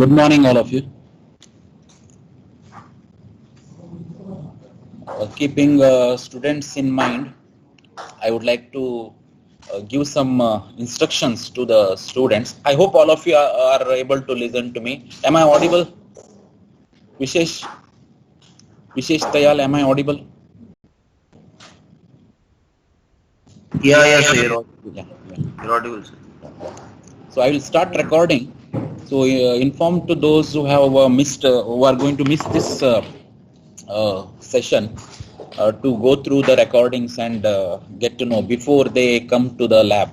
Good morning, all of you. Keeping students in mind, I would like to give some instructions to the students. I hope all of you are able to listen to me. Am I audible? Vishesh Tayal, am I audible? Yeah, sir. You're Yeah. audible, sir. So I will start recording. So inform to those who have who are going to miss this session to go through the recordings and get to know before they come to the lab.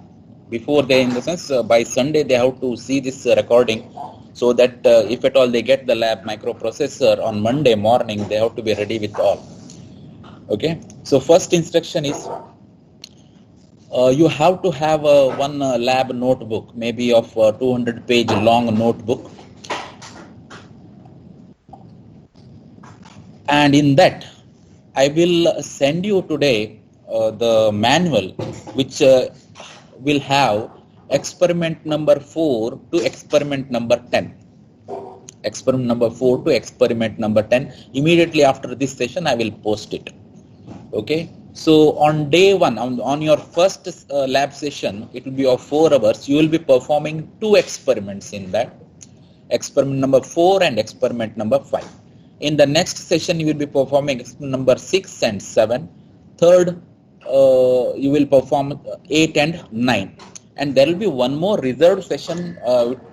Before they, in the sense, by Sunday they have to see this recording, so that if at all they get the lab microprocessor on Monday morning, they have to be ready with all. Okay. So first instruction is you have to have one lab notebook, maybe of 200-page long notebook, and in that I will send you today the manual which will have experiment number 4 to experiment number 10. Experiment number 4 to experiment number 10. Immediately after this session, I will post it. Okay. So on day 1, on your first lab session, it will be of 4 hours. You will be performing 2 experiments in that. Experiment number 4 and experiment number 5. In the next session, you will be performing experiment number 6 and 7. Third, you will perform 8 and 9. And there will be one more reserved session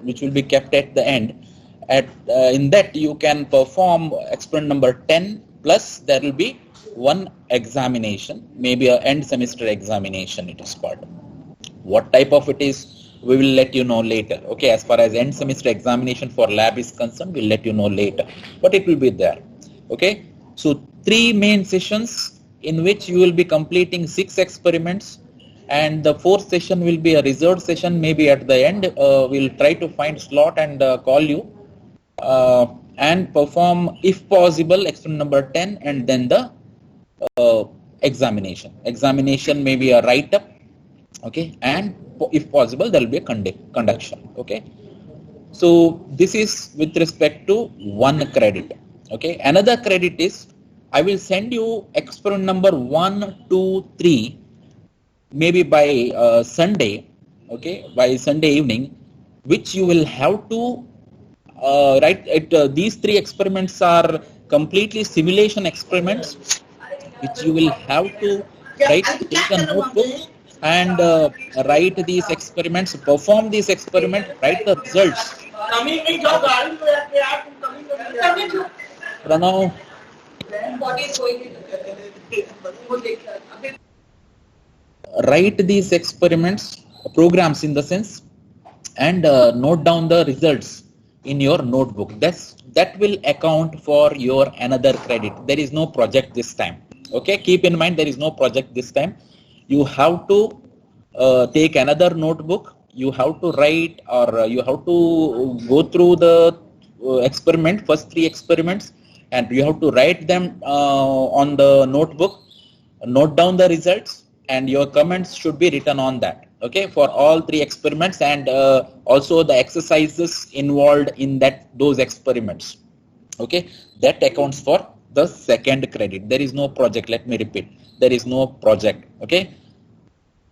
which will be kept at the end. In that, you can perform experiment number 10, plus there will be one examination, maybe an end semester examination it is called. What type of it is, we will let you know later. Okay, as far as end semester examination for lab is concerned, we'll let you know later, but it will be there. Okay, so 3 main sessions in which you will be completing 6 experiments, and the 4th session will be a reserved session. Maybe at the end we'll try to find slot and call you and perform, if possible, experiment number 10 and then the examination may be a write-up. Okay, and if possible there will be a conduction. Okay, so this is with respect to 1 credit. Okay, another credit is I will send you experiment number 1, 2, 3 maybe by Sunday. Okay, by Sunday evening, which you will have to write it. These 3 experiments are completely simulation experiments, which you will have to take a notebook and write these experiments, perform these experiments, write the results. Pranav, write these experiments, programs in the sense, and note down the results in your notebook. That will account for your another credit. There is no project this time. Okay, keep in mind there is no project this time. You have to take another notebook. You have to write, or you have to go through the experiment, first 3 experiments, and you have to write them on the notebook, note down the results, and your comments should be written on that. Okay, for all 3 experiments, and also the exercises involved in those experiments. Okay, that accounts for the 2nd credit. There is no project. Let me repeat, there is no project. Okay,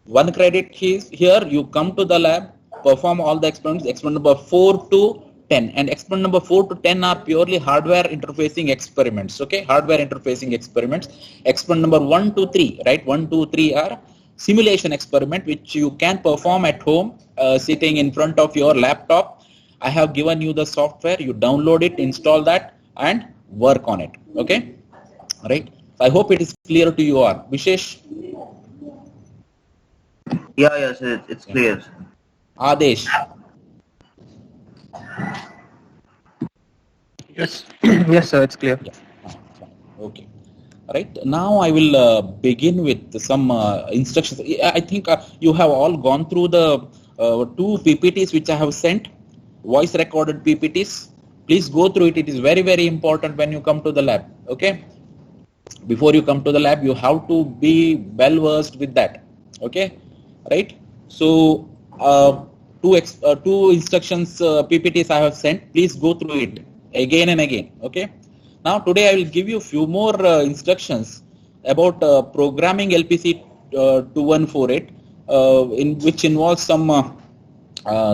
1 credit is here. You come to the lab, perform all the experiments, experiment number 4 to 10, and experiment number 4 to 10 are purely hardware interfacing experiments. Okay, hardware interfacing experiments. Experiment number 1 to 3, right? 1, 2, 3 are simulation experiment which you can perform at home, sitting in front of your laptop. I have given you the software. You download it, install that, and work on it. Okay, right? I hope it is clear to you all. Vishesh? Yeah, sir. It's clear. Adesh? Yes, yes, sir. It's clear. Yeah. Okay. Right, now I will begin with some instructions. I think you have all gone through the 2 PPTs which I have sent, voice recorded PPTs. Please go through it. It is very, very important when you come to the lab. Okay, before you come to the lab, you have to be well versed with that. Okay, right? So two instructions PPTs I have sent. Please go through it again and again. Okay. Now today I will give you few more instructions about programming LPC 2148, in which involves some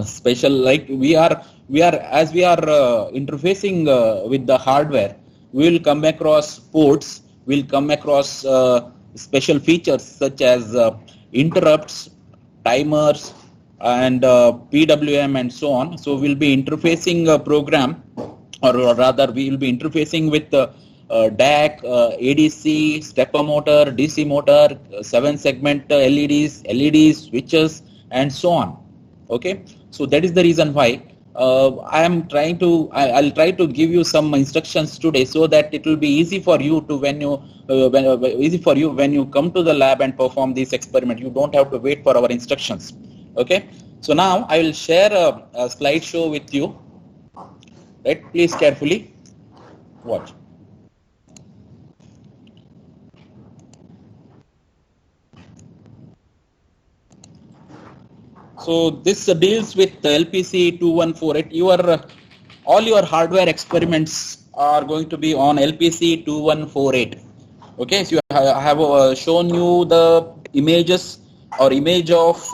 special, like we are interfacing with the hardware. We will come across ports. We'll come across special features such as interrupts, timers, and PWM and so on. So we'll be interfacing a program, or rather we will be interfacing with DAC, ADC, stepper motor, DC motor, 7-segment LEDs, switches, and so on. Okay, so that is the reason why I'll try to give you some instructions today, so that it will be easy for you to when you come to the lab and perform this experiment. You don't have to wait for our instructions. Okay, so now I will share a slideshow with you. Right, please carefully watch. So this deals with the LPC 2148. All your hardware experiments are going to be on LPC 2148. Okay, so I have shown you the images or image of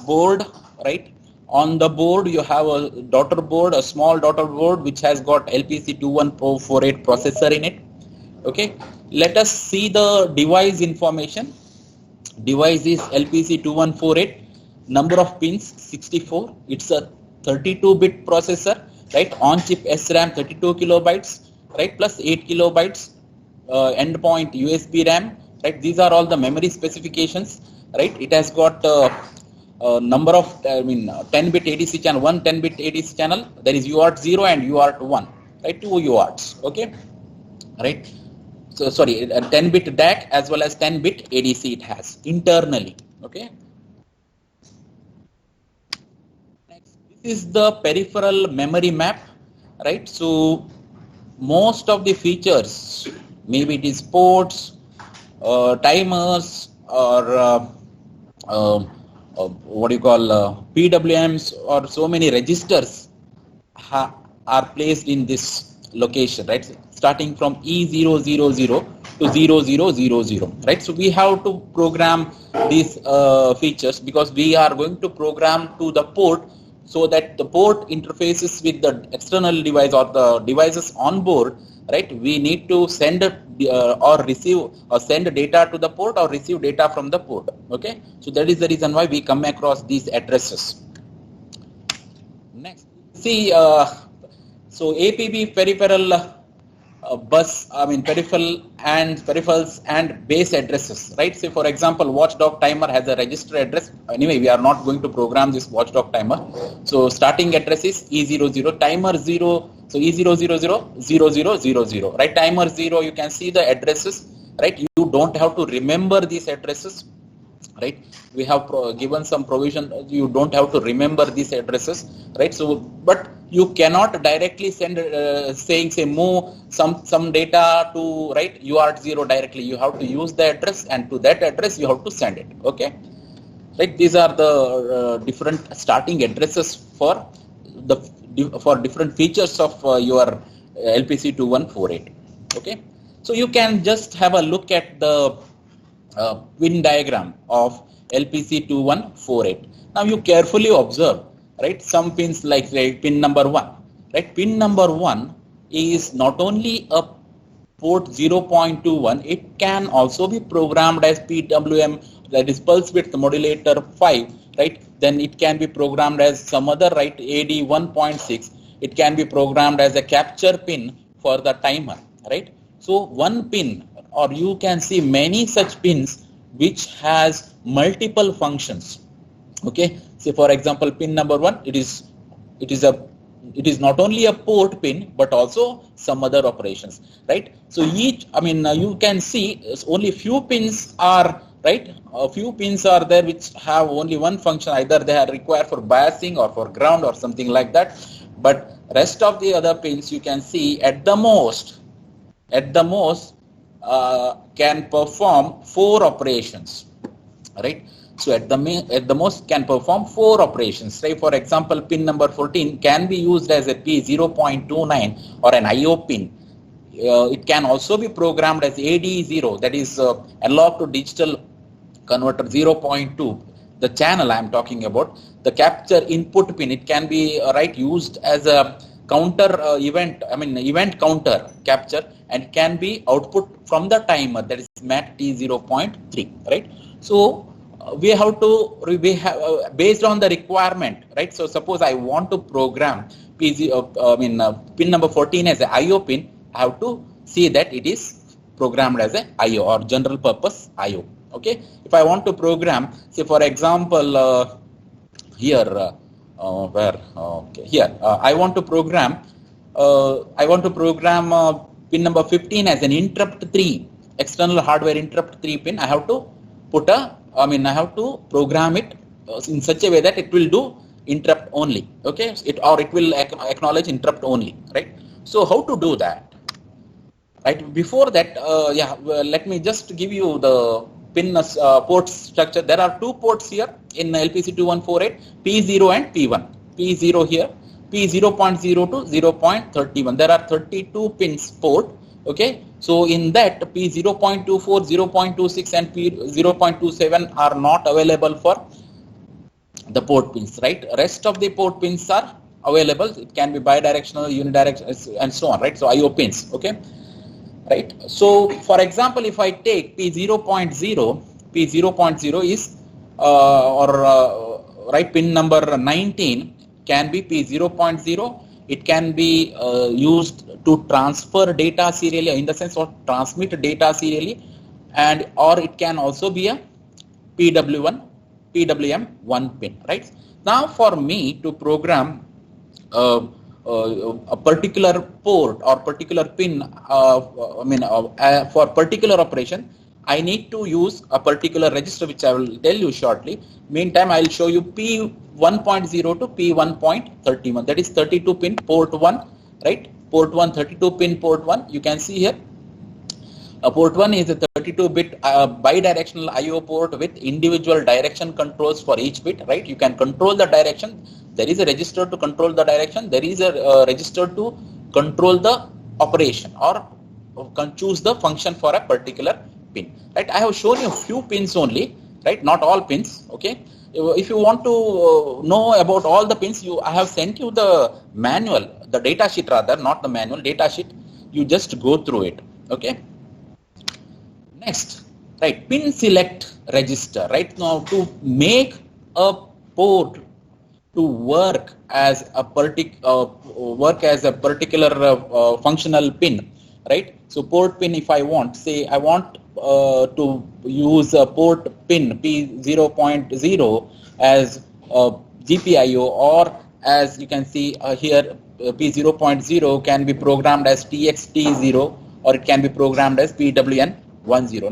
board, right? On the board you have a daughter board, a small daughter board which has got LPC 2148 processor in it. Okay, let us see the device information. Device is LPC 2148. Number of pins 64. It's a 32-bit processor, right? On-chip SRAM 32 kilobytes, right? Plus 8 kilobytes endpoint USB RAM, right? These are all the memory specifications, right? It has got number of 10-bit ADC channel, one 10-bit ADC channel. There is UART 0 and UART 1, right? Two UARTs, okay, right? So sorry, a 10-bit DAC as well as 10-bit ADC it has internally, okay. Is the peripheral memory map, right? So most of the features, maybe it is ports, timers, or what do you call PWMs, or so many registers are placed in this location, right? Starting from E000 to 0000, right? So we have to program these features, because we are going to program to the port, so that the port interfaces with the external device or the devices on board, right? We need to send or receive or send data to the port or receive data from the port. Okay, so that is the reason why we come across these addresses. Next, see, so APB peripheral peripherals and base addresses, right? Say for example, watchdog timer has a register address. Anyway, we are not going to program this watchdog timer. So starting address is E00, timer 0, so E0000000, right? Timer 0, you can see the addresses, right? You don't have to remember these addresses, right? We have given some provision. You don't have to remember these addresses, right? So, but you cannot directly send say move some data to, right, UART 0 directly. You have to use the address, and to that address you have to send it. Okay, right? These are the different starting addresses for different features of your LPC 2148. Okay, so you can just have a look at the pin diagram of LPC 2148. Now you carefully observe, right, some pins like pin number 1, right? Pin number 1 is not only a port 0.21, it can also be programmed as PWM, that is pulse width modulator 5, right? Then it can be programmed as some other, right, AD 1.6. It can be programmed as a capture pin for the timer, right? So one pin, or you can see many such pins which has multiple functions. Okay, say for example, pin number 1, it is not only a port pin but also some other operations, right? So each, you can see only few pins are, right, a few pins are there which have only one function, either they are required for biasing or for ground or something like that, but rest of the other pins you can see at the most can perform 4 operations, right? So at the most can perform 4 operations. Say for example, pin number 14 can be used as a P0.29 or an IO pin. It can also be programmed as AD0, that is analog to digital converter 0.2. The channel I am talking about, the capture input pin, it can be used as a counter event counter capture, and it can be output from the timer, that is MAC T0.3, right? So we have based on the requirement, right? So suppose I want to program pin number 14 as an IO pin, I have to see that it is programmed as a IO or general purpose IO. Okay, if I want to program, say for example, I want to program pin number 15 as an interrupt 3, external hardware interrupt 3 pin. I have to I have to program it in such a way that it will do interrupt only. Okay, it will acknowledge interrupt only, right? So how to do that? Right, before that, let me just give you the pin port structure. There are 2 ports here in LPC2148, P0 and P1. P0 here, P0.0 to 0.31. There are 32 pins port. Okay, so in that P0.24, 0.26 and P0.27 are not available for the port pins, right? Rest of the port pins are available. It can be bidirectional, unidirectional, and so on, right? So IO pins, okay? Right. So, for example, if I take P0.0, P0.0 is pin number 19 can be P0.0. It can be used to transfer data serially, in the sense of transmit data serially, and or it can also be a PWM1 pin. Right. Now, for me to program a particular port or particular pin, for particular operation, I need to use a particular register, which I will tell you shortly. Meantime, I will show you P1.0 to P1.31. That is 32 pin port 1, right? Port 1, 32 pin port 1. You can see here. Port 1 is a 32-bit bidirectional IO port with individual direction controls for each bit, right? You can control the direction. There is a register to control the direction. There is a register to control the operation or can choose the function for a particular pin, right? I have shown you a few pins only, right? Not all pins, okay? If you want to know about all the pins, I have sent you the manual, the data sheet rather, not the manual, data sheet. You just go through it, okay? Next, right, pin select register. Right now, to make a port to work as a particular functional pin, right? So port pin, if I want, say I want to use a port pin P0.0 as GPIO, or as you can see here, P0.0 can be programmed as TXT0, or it can be programmed as PWN10.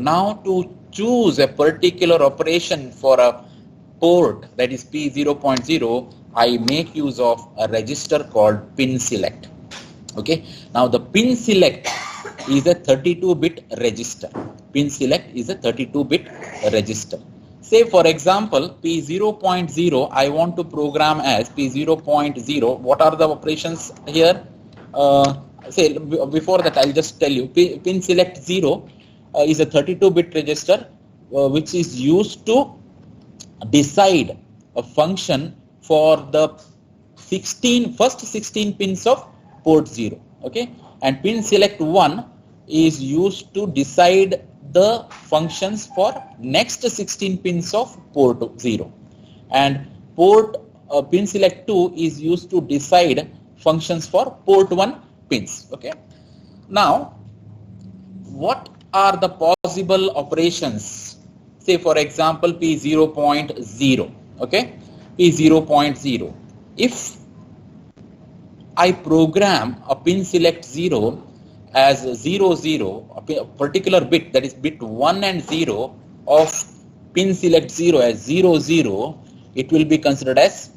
Now to choose a particular operation for a port that is P0.0, I make use of a register called pin select. Okay. Now the pin select is a 32-bit register. Pin select is a 32-bit register. Say for example, P0.0 I want to program as P0.0. What are the operations here? Say before that I'll just tell you. Pin select 0 is a 32-bit register which is used to decide a function for the first 16 pins of port 0. Okay, and pin select 1 is used to decide the functions for next 16 pins of port 0, and pin select 2 is used to decide functions for port 1 pins. Okay, now what are the possible operations? Say for example P0.0. okay, P0.0. If I program a pin select 0 as 0, 0, a particular bit, that is bit 1 and 0 of pin select 0 as 0, 0, it will be considered as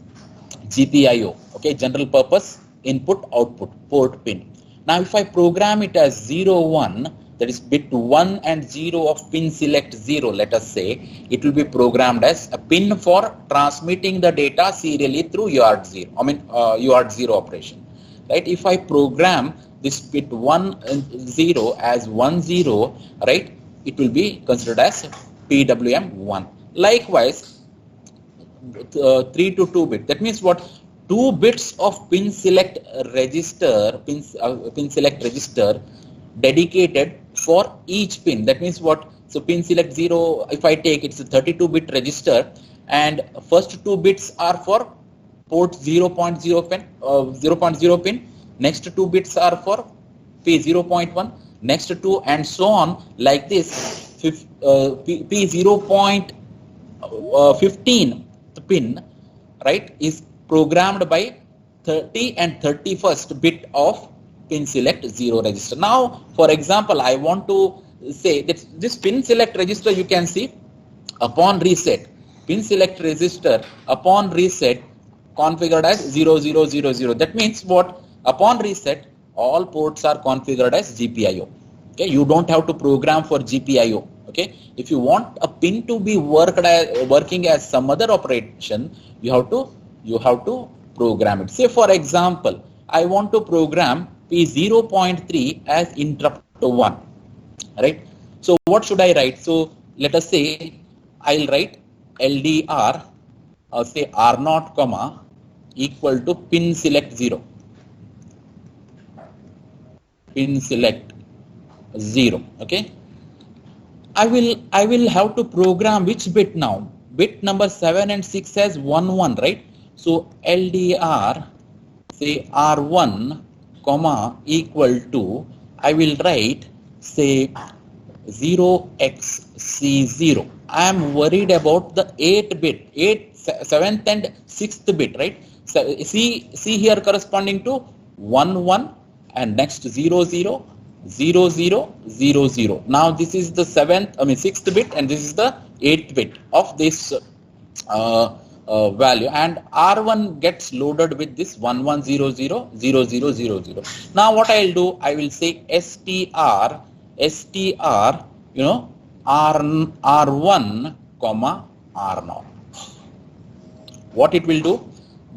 GPIO, okay, general purpose input output port pin. Now if I program it as 0, 1, that is bit 1 and 0 of pin select 0, let us say, it will be programmed as a pin for transmitting the data serially through UART 0, UART 0 operation, right? If I program this bit 1 and 0 as 1 0, right, it will be considered as PWM 1. Likewise, 3 to 2 bit, that means what? 2 bits of pin select register, pin select register dedicated for each pin. That means what? So pin select 0, if I take, it's a 32-bit register, and first 2 bits are for port 0.0 pin, 0.0 pin. Next 2 bits are for P0.1. Next 2, and so on, like this. P0.15 pin, right, is programmed by 30 and 31st bit of pin select 0 register. Now, for example, I want to say that this pin select register, you can see upon reset, pin select register upon reset configured as 0000. That means what? Upon reset, all ports are configured as GPIO. Okay, you don't have to program for GPIO. Okay, if you want a pin to be working as some other operation, you have to program it. Say for example, I want to program P0.3 as interrupt 1, right? So what should I write? So let us say I'll write LDR, say R0, comma, equal to pin select 0. Pin select 0. Okay. I will have to program which bit now? Bit number 7 and 6 as 1 1, right? So LDR, say R1, comma, equal to, I will write, say 0xC0. I am worried about the 8 bit, 7th and 6th bit, right? So see here corresponding to 1 1 and next 0 0 0 0 0 0. Now this is the 6th bit, and this is the 8th bit of this value, and R1 gets loaded with this 1 1 0 0 0 0 0 0. Now what I'll do, I will say str, R1, comma, R0. What it will do?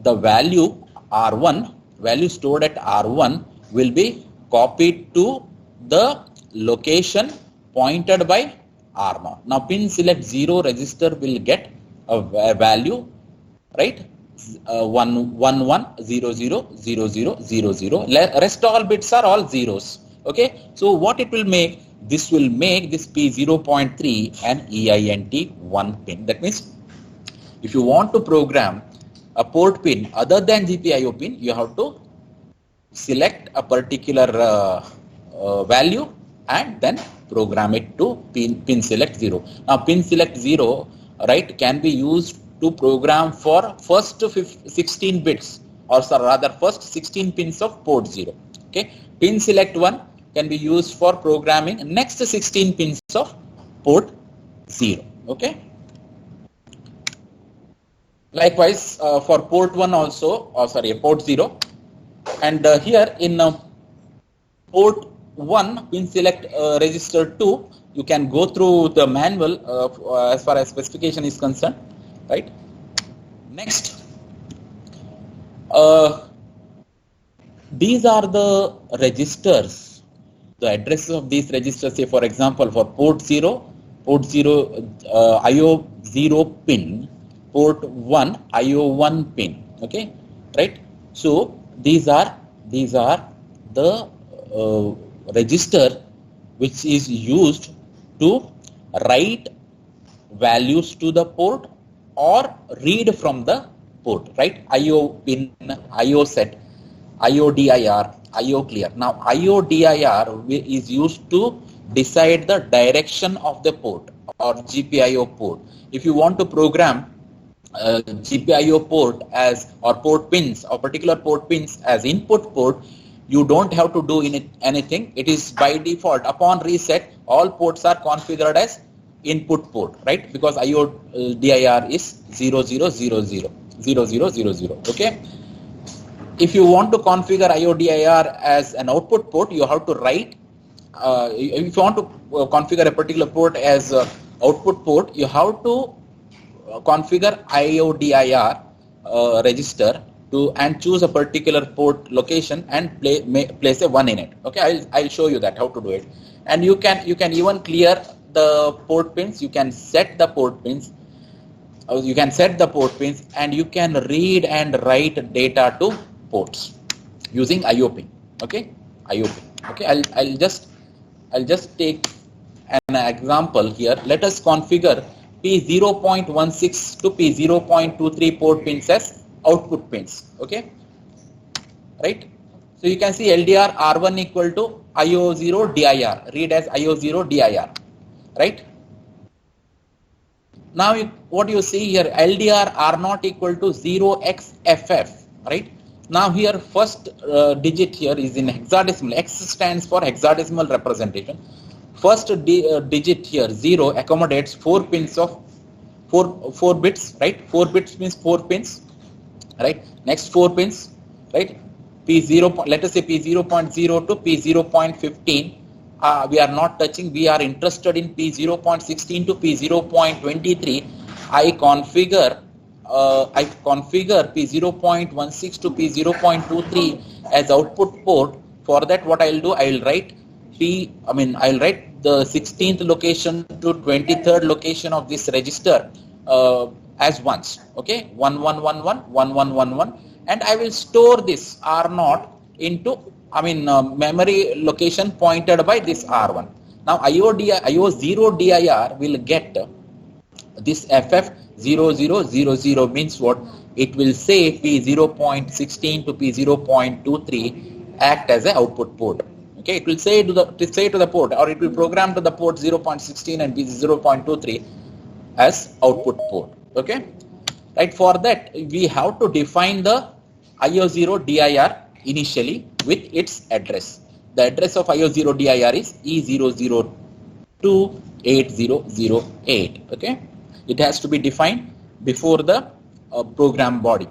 The value R1, value stored at R1 will be copied to the location pointed by R0. Now pin select 0 register will get a value, right? 1 1 1 0 0 0 0 0 0. Rest all bits are all zeros. Okay. So what it will make? This will make this P0.3 an EINT 1 pin. That means if you want to program a port pin other than GPIO pin, you have to select a particular value and then program it to pin select 0. Now pin select 0, right, can be used to program for first 16 bits, or rather first 16 pins of port 0. Okay, pin select 1 can be used for programming next 16 pins of port 0. Okay. Likewise for port 1 also, port 0, and here in port 1 pin select register 2, you can go through the manual as far as specification is concerned, right? Next, these are the registers, the addresses of these registers. Say for example, for port 0 IO 0 pin, port 1 IO 1 pin. Okay, right? So these are the register which is used to write values to the port or read from the port, right? IO pin, IO set, IO dir, IO clear. Now IO dir is used to decide the direction of the port or GPIO port. If you want to program GPIO port as, or port pins, or particular port pins as input port, you don't have to do anything. It is by default, upon reset, all ports are configured as input port, right? Because IO dir is 0000, 0000. Okay. If you want to configure IO dir as an output port, you have to write if you want to configure a particular port as output port, you have to configure IODIR register and choose a particular port location and place a 1 in it. Okay, I'll show you that how to do it. And you can even clear the port pins. You can set the port pins. And you can read and write data to ports using IOP. Okay, IOP. Okay, I'll just take an example here. Let us configure P0.16 to P0.23 port pins as output pins. Okay, right? So you can see LDR R1 equal to IO0 DIR, read as IO0 DIR, right? Now what you see here, LDR R0 equal to 0xFF, right? Now here first digit here is in hexadecimal. X stands for hexadecimal representation. First digit here 0 accommodates 4 pins of 4 bits, right? 4 bits means 4 pins, right? Next 4 pins, right? P0, let us say P0.0 to P0.15. We are not touching. We are interested in P0.16 to P0.23. I configure P0.16 to P0.23 as output port. For that, what I'll do, I'll write I'll write the 16th location to 23rd location of this register as ones. Okay, 1111, 1111, and I will store this R0 into memory location pointed by this R1. Now IO0 DIR will get this FF0000 means what? It will say P0.16 to P0.23 act as an output port. Okay, it will say to the port, or it will program to the port 0.16 and P0.23 as output port. Okay, right? For that we have to define the IO0 DIR initially with its address. The address of IO0 DIR is E0028008. Okay, it has to be defined before the program body.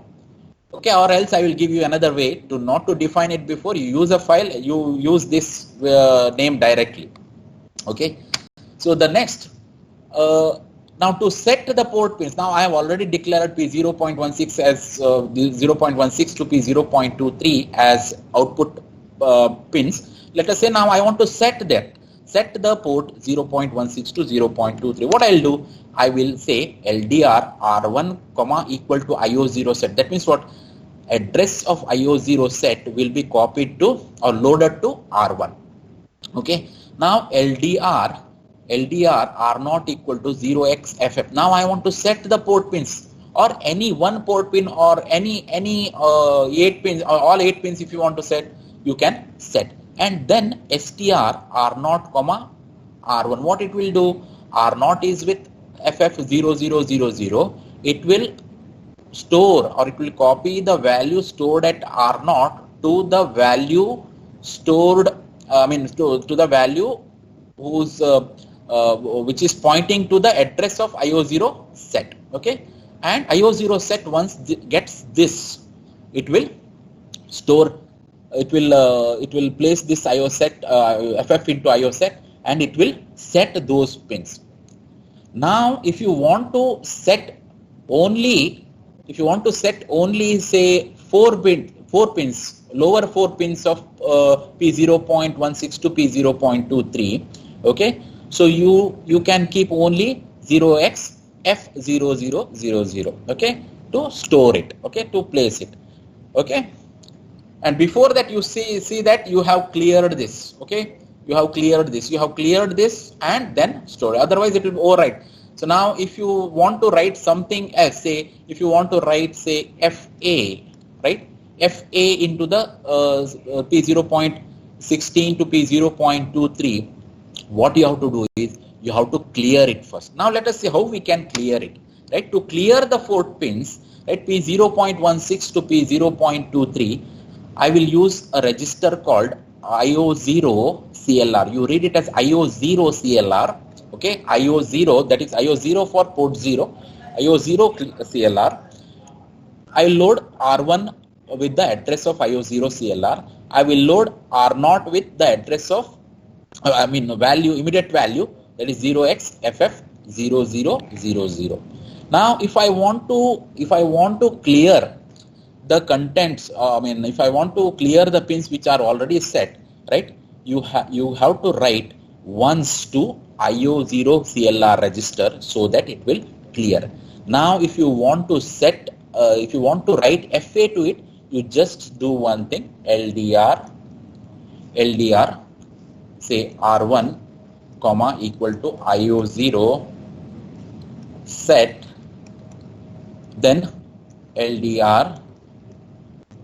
Okay, or else I will give you another way to not to define it before. You use a file, you use this name directly. Okay, so the next now to set the port pins, now I have already declared P0.16 as 0.16 to P0.23 as output pins. Let us say now I want to set the port 0.16 to 0.23. What I'll do, I will say LDR R1 equal to IO0 set. That means what? Address of IO0 set will be copied to or loaded to R1. Okay. Now LDR R0 equal to 0xFF. Now I want to set the port pins, or any one port pin, or any 8 pins, or all 8 pins if you want to set, you can set. And then str R0 R1. What it will do? R0 is with FF0000. It will store, or it will copy the value stored at R0 to the value stored, to the value whose which is pointing to the address of IO0 set. Okay, and IO0 set once gets this, it will store, it will place this IO set FF into IO set, and it will set those pins. Now if you want to set only say 4 pins, lower 4 pins of P0.16 to P0.23, okay, so you can keep only 0xF0000, okay, to store it, okay, to place it. Okay, and before that you see that you have cleared this. Okay, you have cleared this and then store, otherwise it will overwrite. So now if you want to write something else, say if you want to write say FA, right, FA into the P0.16 to P0.23, what you have to do is you have to clear it first. Now let us see how we can clear it. Right, to clear the 4 pins, right, P0.16 to P0.23, I will use a register called IO0 CLR. You read it as IO0 CLR. Okay, IO0, that is IO0 for port 0, IO0 CLR. I will load R1 with the address of IO0 CLR. I will load R0 with the address of value, immediate value, that is 0xFF0000. Now if I want to clear the contents, if I want to clear the pins which are already set, right, you have to write once to IO0 CLR register so that it will clear. Now if you want to set, if you want to write FA to it, you just do one thing, LDR say R1 comma equal to IO0 set, then LDR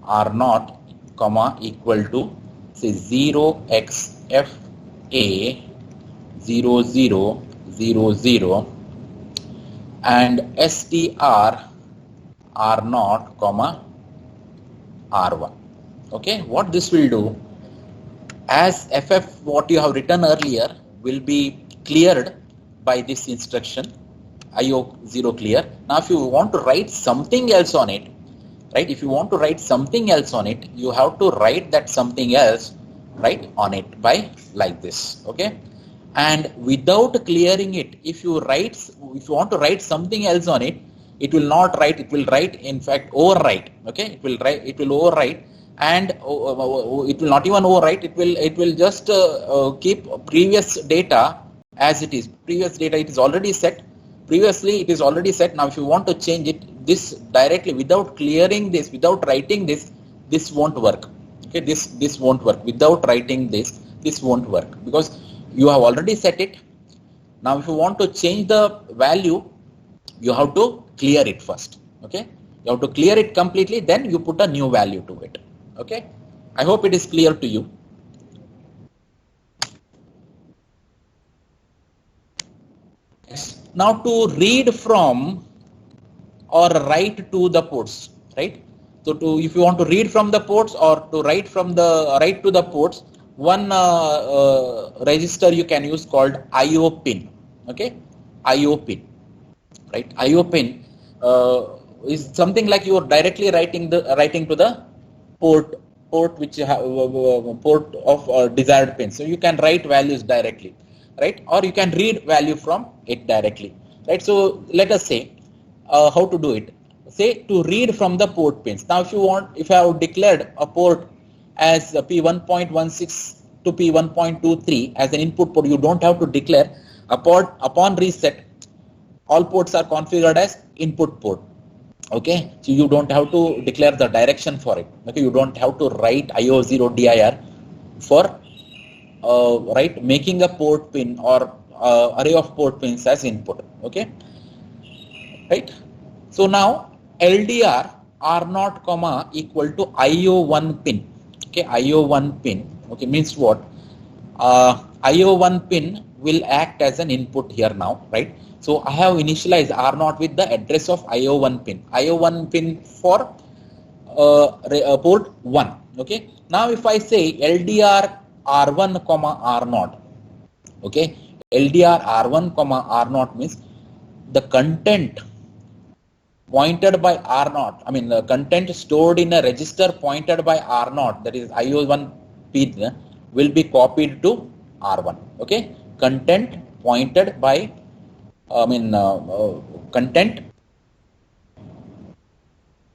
R0 comma equal to say 0xFA 0000 and STR R0 comma R1. Okay, what this will do, as FF what you have written earlier will be cleared by this instruction IO0 clear. Now if you want to write something else on it, right, if you want to write something else on it, you have to write that something else right on it by like this. Okay, and without clearing it, if you want to write something else on it, it will not write, it will write, in fact overwrite. Okay, it will overwrite, and it will not even overwrite, it will just keep previous data as it is. Previous data, it is already set, previously it is already set. Now if you want to change it, this directly without clearing this, without writing this won't work. Okay, this won't work without writing this won't work, because you have already set it. Now if you want to change the value, you have to clear it first. Okay, you have to clear it completely, then you put a new value to it. Okay, I hope it is clear to you. Now to read from or write to the ports, right? So if you want to read from the ports or to write to the ports, one register you can use called IO pin. Okay, IO pin, right? IO pin is something like you are directly writing to the port which you have port of desired pin. So you can write values directly, right? Or you can read value from it directly, right? So let us say how to do it. Say to read from the port pins. Now if I have declared a port as P1.16 to P1.23 as an input port, you don't have to declare a port. Upon reset, all ports are configured as input port. Okay, so you don't have to declare the direction for it. Okay, you don't have to write IO0 dir for making a port pin or array of port pins as input. Okay, right. So now LDR R0 comma equal to IO1 pin. Okay, IO1 pin. Okay, means what? IO1 pin will act as an input here now, right? So I have initialized R0 with the address of IO1 pin. IO1 pin for port 1. Okay. Now if I say LDR R1 comma R0, okay, LDR R1 comma R0 means the content pointed by R0, the content stored in a register pointed by R0, that is IO1 pin, will be copied to R1. Okay, content pointed by content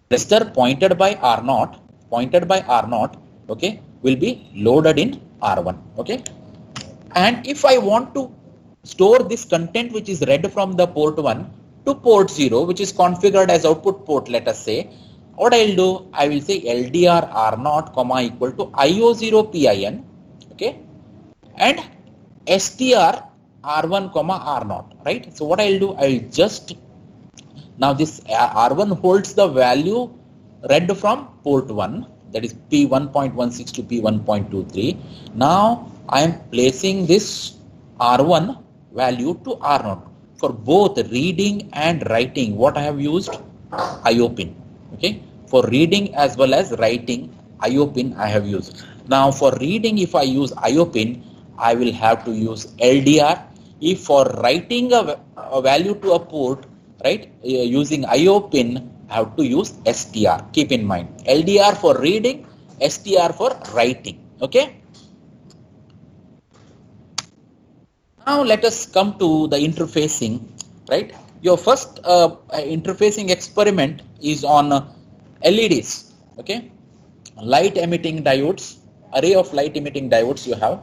register pointed by R0, okay, will be loaded in R1. Okay, and if I want to store this content which is read from the port 1 to port 0, which is configured as output port, let us say, what I will do, I will say LDR R0 comma equal to IO0 PIN, okay, and STR R1 comma R0, right? So what I will do, I will just, now this R1 holds the value read from port 1, that is P1.16 to P1.23. Now I am placing this R1 value to R0 for both reading and writing. What I have used? IO pin. Okay, for reading as well as writing, IO pin I have used. Now for reading, if I use IO pin, I will have to use LDR. If for writing a value to a port, right, using IO pin, I have to use STR. Keep in mind, LDR for reading, STR for writing. Okay. Now let us come to the interfacing, right? Your first interfacing experiment is on LEDs, okay? Light emitting diodes, array of light emitting diodes you have.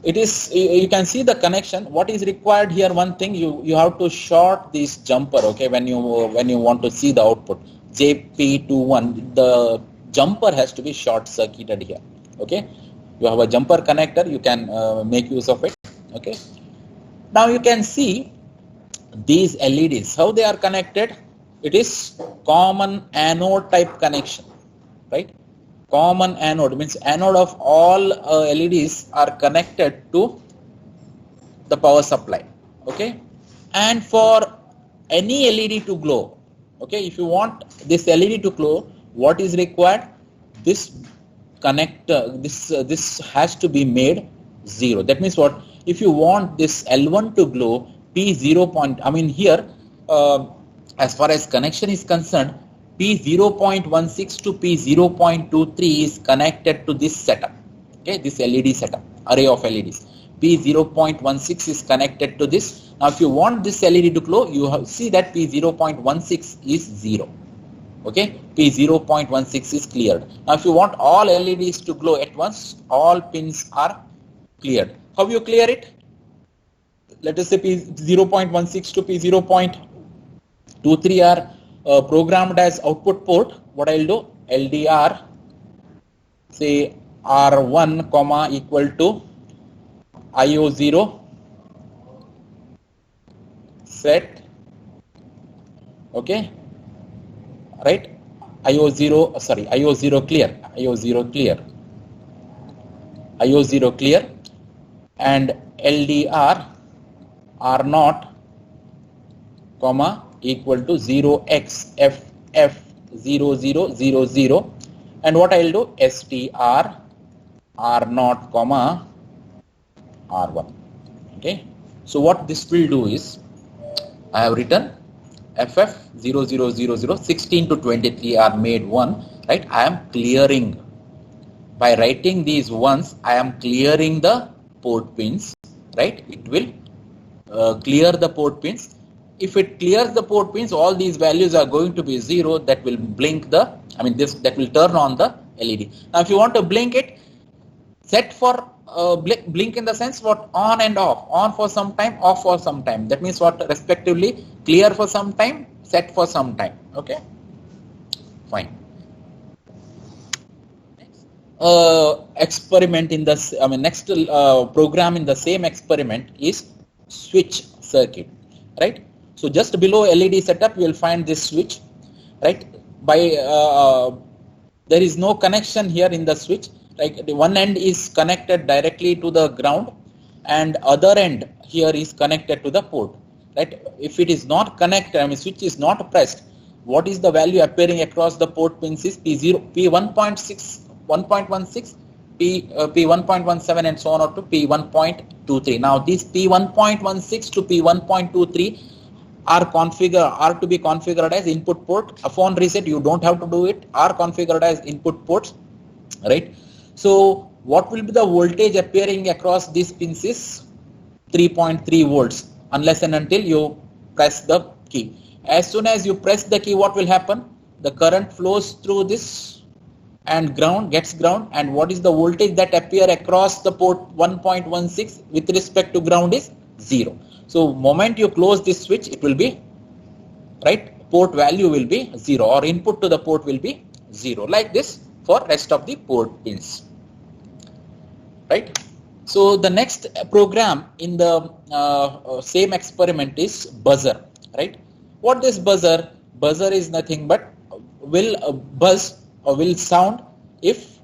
It is, you can see the connection. What is required here, one thing, you have to short this jumper, okay, when you want to see the output. JP21, the jumper has to be short circuited here, okay? You have a jumper connector, you can make use of it, okay? Now you can see these LEDs, how they are connected. It is common anode type connection, right? Common anode means anode of all LEDs are connected to the power supply, okay? And for any LED to glow, okay, if you want this LED to glow, what is required? This connector, this has to be made 0. That means what? If you want this L1 to glow, P0 I mean here, as far as connection is concerned, P0.16 to P0.23 is connected to this setup, okay, this LED setup, array of LEDs. P0.16 is connected to this. Now if you want this LED to glow, you see that P0.16 is 0. Okay, P0.16 is cleared. Now if you want all LEDs to glow at once, all pins are cleared. How you clear it? Let us say P0.16 to P0.23 are programmed as output port. What I'll do? LDR, say R1 comma equal to IO0 set, okay, right? IO0 clear, IO0 clear, and LDR R0 comma equal to 0xFF0000, and what I'll do? STR R0 comma R1. Okay, so what this will do is, I have written FF0000, 16 to 23 are made 1, right? I am clearing, by writing these ones, I am clearing the port pins, right? It will clear the port pins. If it clears the port pins, all these values are going to be 0. That will blink the, that will turn on the LED. Now if you want to blink it, set for blink in the sense what? On and off, on for some time, off for some time. That means what? Respectively, clear for some time, set for some time. Okay, fine. Experiment in the next program in the same experiment is switch circuit, right? So just below LED setup, you will find this switch, right? By there is no connection here in the switch. Like the one end is connected directly to the ground, and other end here is connected to the port, right? If it is not connected, switch is not pressed, what is the value appearing across the port pins is P0, P1.6, 1.16, P1.17 and so on up to P1.23. Now these P1.16 to P1.23 are to be configured as input port. Upon reset, you don't have to do it, are configured as input ports, right? So what will be the voltage appearing across these pins is 3.3 volts unless and until you press the key. As soon as you press the key, what will happen? The current flows through this and gets ground, and what is the voltage that appear across the port 1.16 with respect to ground is 0. So moment you close this switch, it will be, right, port value will be 0, or input to the port will be 0, like this for rest of the port pins, right? So the next program in the same experiment is buzzer, right? What is buzzer? Buzzer is nothing but will buzz or will sound if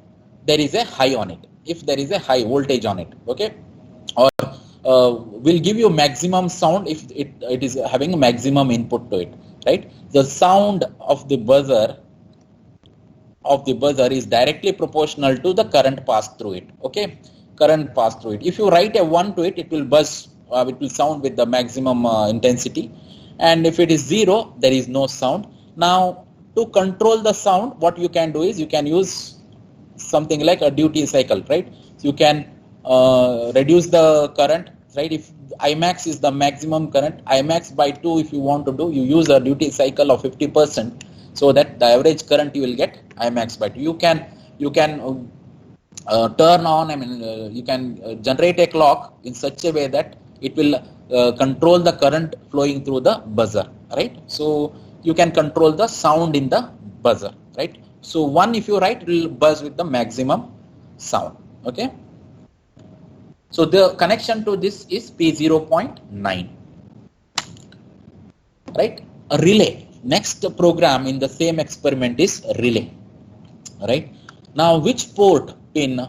there is a high on it, if there is a high voltage on it, okay? Or will give you maximum sound if it is having a maximum input to it, right? The sound of the buzzer is directly proportional to the current passed through it, okay? Current passed through it. If you write a 1 to it, it will buzz, it will sound with the maximum intensity, and if it is 0, there is no sound. Now to control the sound, what you can do is you can use something like a duty cycle, right? So you can reduce the current, right? If Imax is the maximum current, Imax by 2 if you want to do, you use a duty cycle of 50%, so that the average current you will get Imax by 2. You can turn on, you can generate a clock in such a way that it will control the current flowing through the buzzer, right? So you can control the sound in the buzzer, right? So 1 if you write, it will buzz with the maximum sound, okay? So the connection to this is P0.9, right? A relay. Next program in the same experiment is relay, right? Now which port pin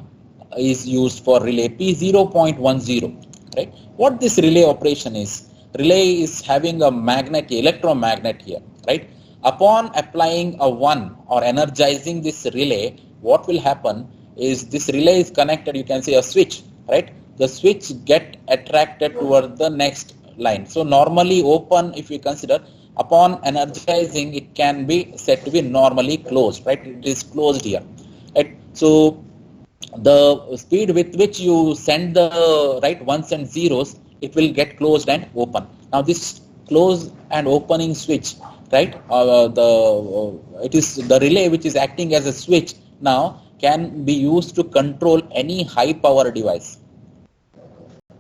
is used for relay? P0.10, right? What this relay operation is? Relay is having a magnet, electromagnet here, right? Upon applying a 1 or energizing this relay, what will happen is this relay is connected, you can see a switch, right? The switch get attracted toward the next line. So normally open, if you consider, upon energizing, it can be said to be normally closed, right? It is closed here, right? So the speed with which you send the right ones and zeros, it will get closed and open. Now this close and opening switch, right? It is the relay which is acting as a switch now can be used to control any high power device.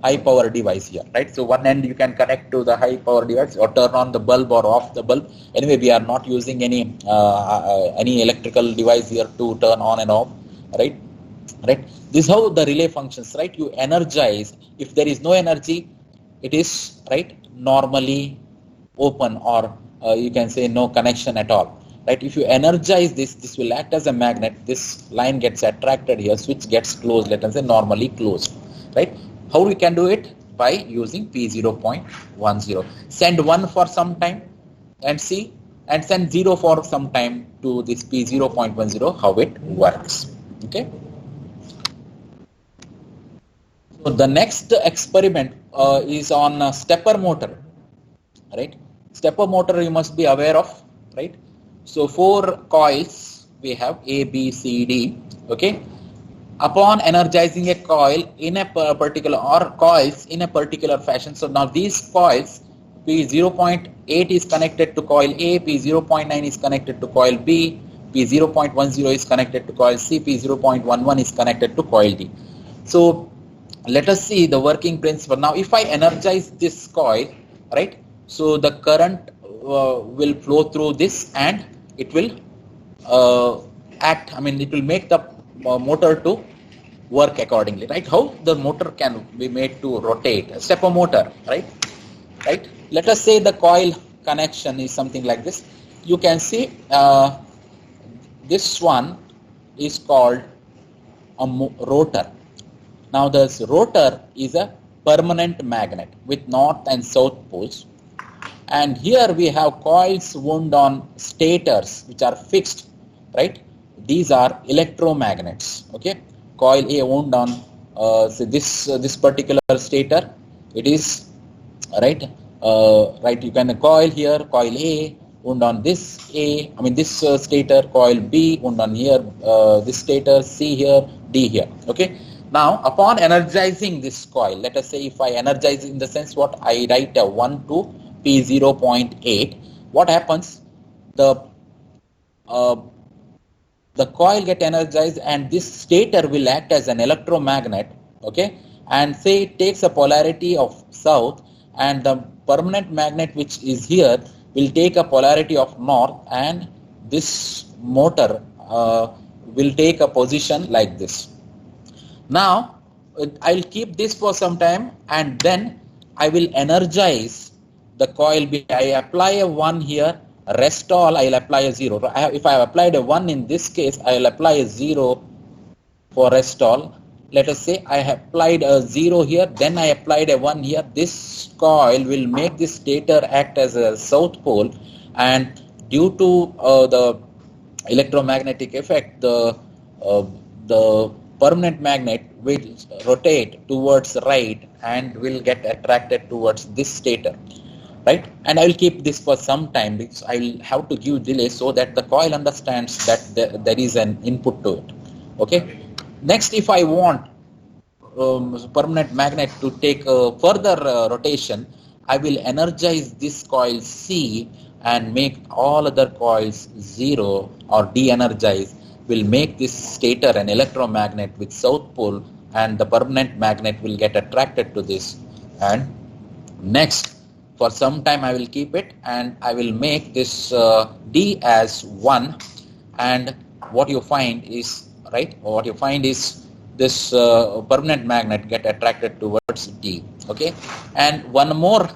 Here, right? So one end you can connect to the high power device or turn on the bulb or off the bulb. Anyway, we are not using any electrical device here to turn on and off, right? This is how the relay functions, right? You energize. If there is no energy, it is right normally open, or you can say no connection at all, right? If you energize this will act as a magnet. This line gets attracted here, switch gets closed, let us say normally closed, right? How we can do it? By using P0.10. Send 1 for some time and see, and send 0 for some time to this P0.10, how it works, okay? So the next experiment is on stepper motor, right? Stepper motor you must be aware of, right? So 4 coils we have, A, B, C, D, okay? Upon energizing a coil in a particular, or coils in a particular fashion. So now these coils, P0.8 is connected to coil A, P0.9 is connected to coil B, P0.10 is connected to coil C, P0.11 is connected to coil D. So let us see the working principle. Now if I energize this coil, right, so the current will flow through this and it will it will make the motor to work accordingly, right? How the motor can be made to rotate? A stepper motor, right? Let us say the coil connection is something like this. You can see this one is called a rotor. Now this rotor is a permanent magnet with north and south poles, and here we have coils wound on stators which are fixed, right? These are electromagnets, okay? Coil A wound on this particular stator, it is right. You can coil here, coil A wound on this stator, coil B wound on here, this stator, C here, D here, okay? Now upon energizing this coil, let us say if I energize in the sense what I write a 1 to P0.8, what happens? The coil get energized and this stator will act as an electromagnet, okay? And say it takes a polarity of south, and the permanent magnet which is here will take a polarity of north, and this motor will take a position like this. Now I'll keep this for some time and then I will energize the coil B. I apply a 1 here, rest all I'll apply a 0. If I have applied a 1 in this case, I'll apply a 0 for rest all. Let us say I have applied a 0 here, then I applied a 1 here. This coil will make this stator act as a south pole, and due to the electromagnetic effect, the permanent magnet will rotate towards right and will get attracted towards this stator, right? And I will keep this for some time because I will have to give delay so that the coil understands that there is an input to it, okay? Next, if I want permanent magnet to take further rotation, I will energize this coil C and make all other coils 0 or de-energize. Will make this stator an electromagnet with south pole, and the permanent magnet will get attracted to this. And next, for some time I will keep it, and I will make this D as 1, and what you find is, right, what you find is this permanent magnet get attracted towards D. Okay, and one more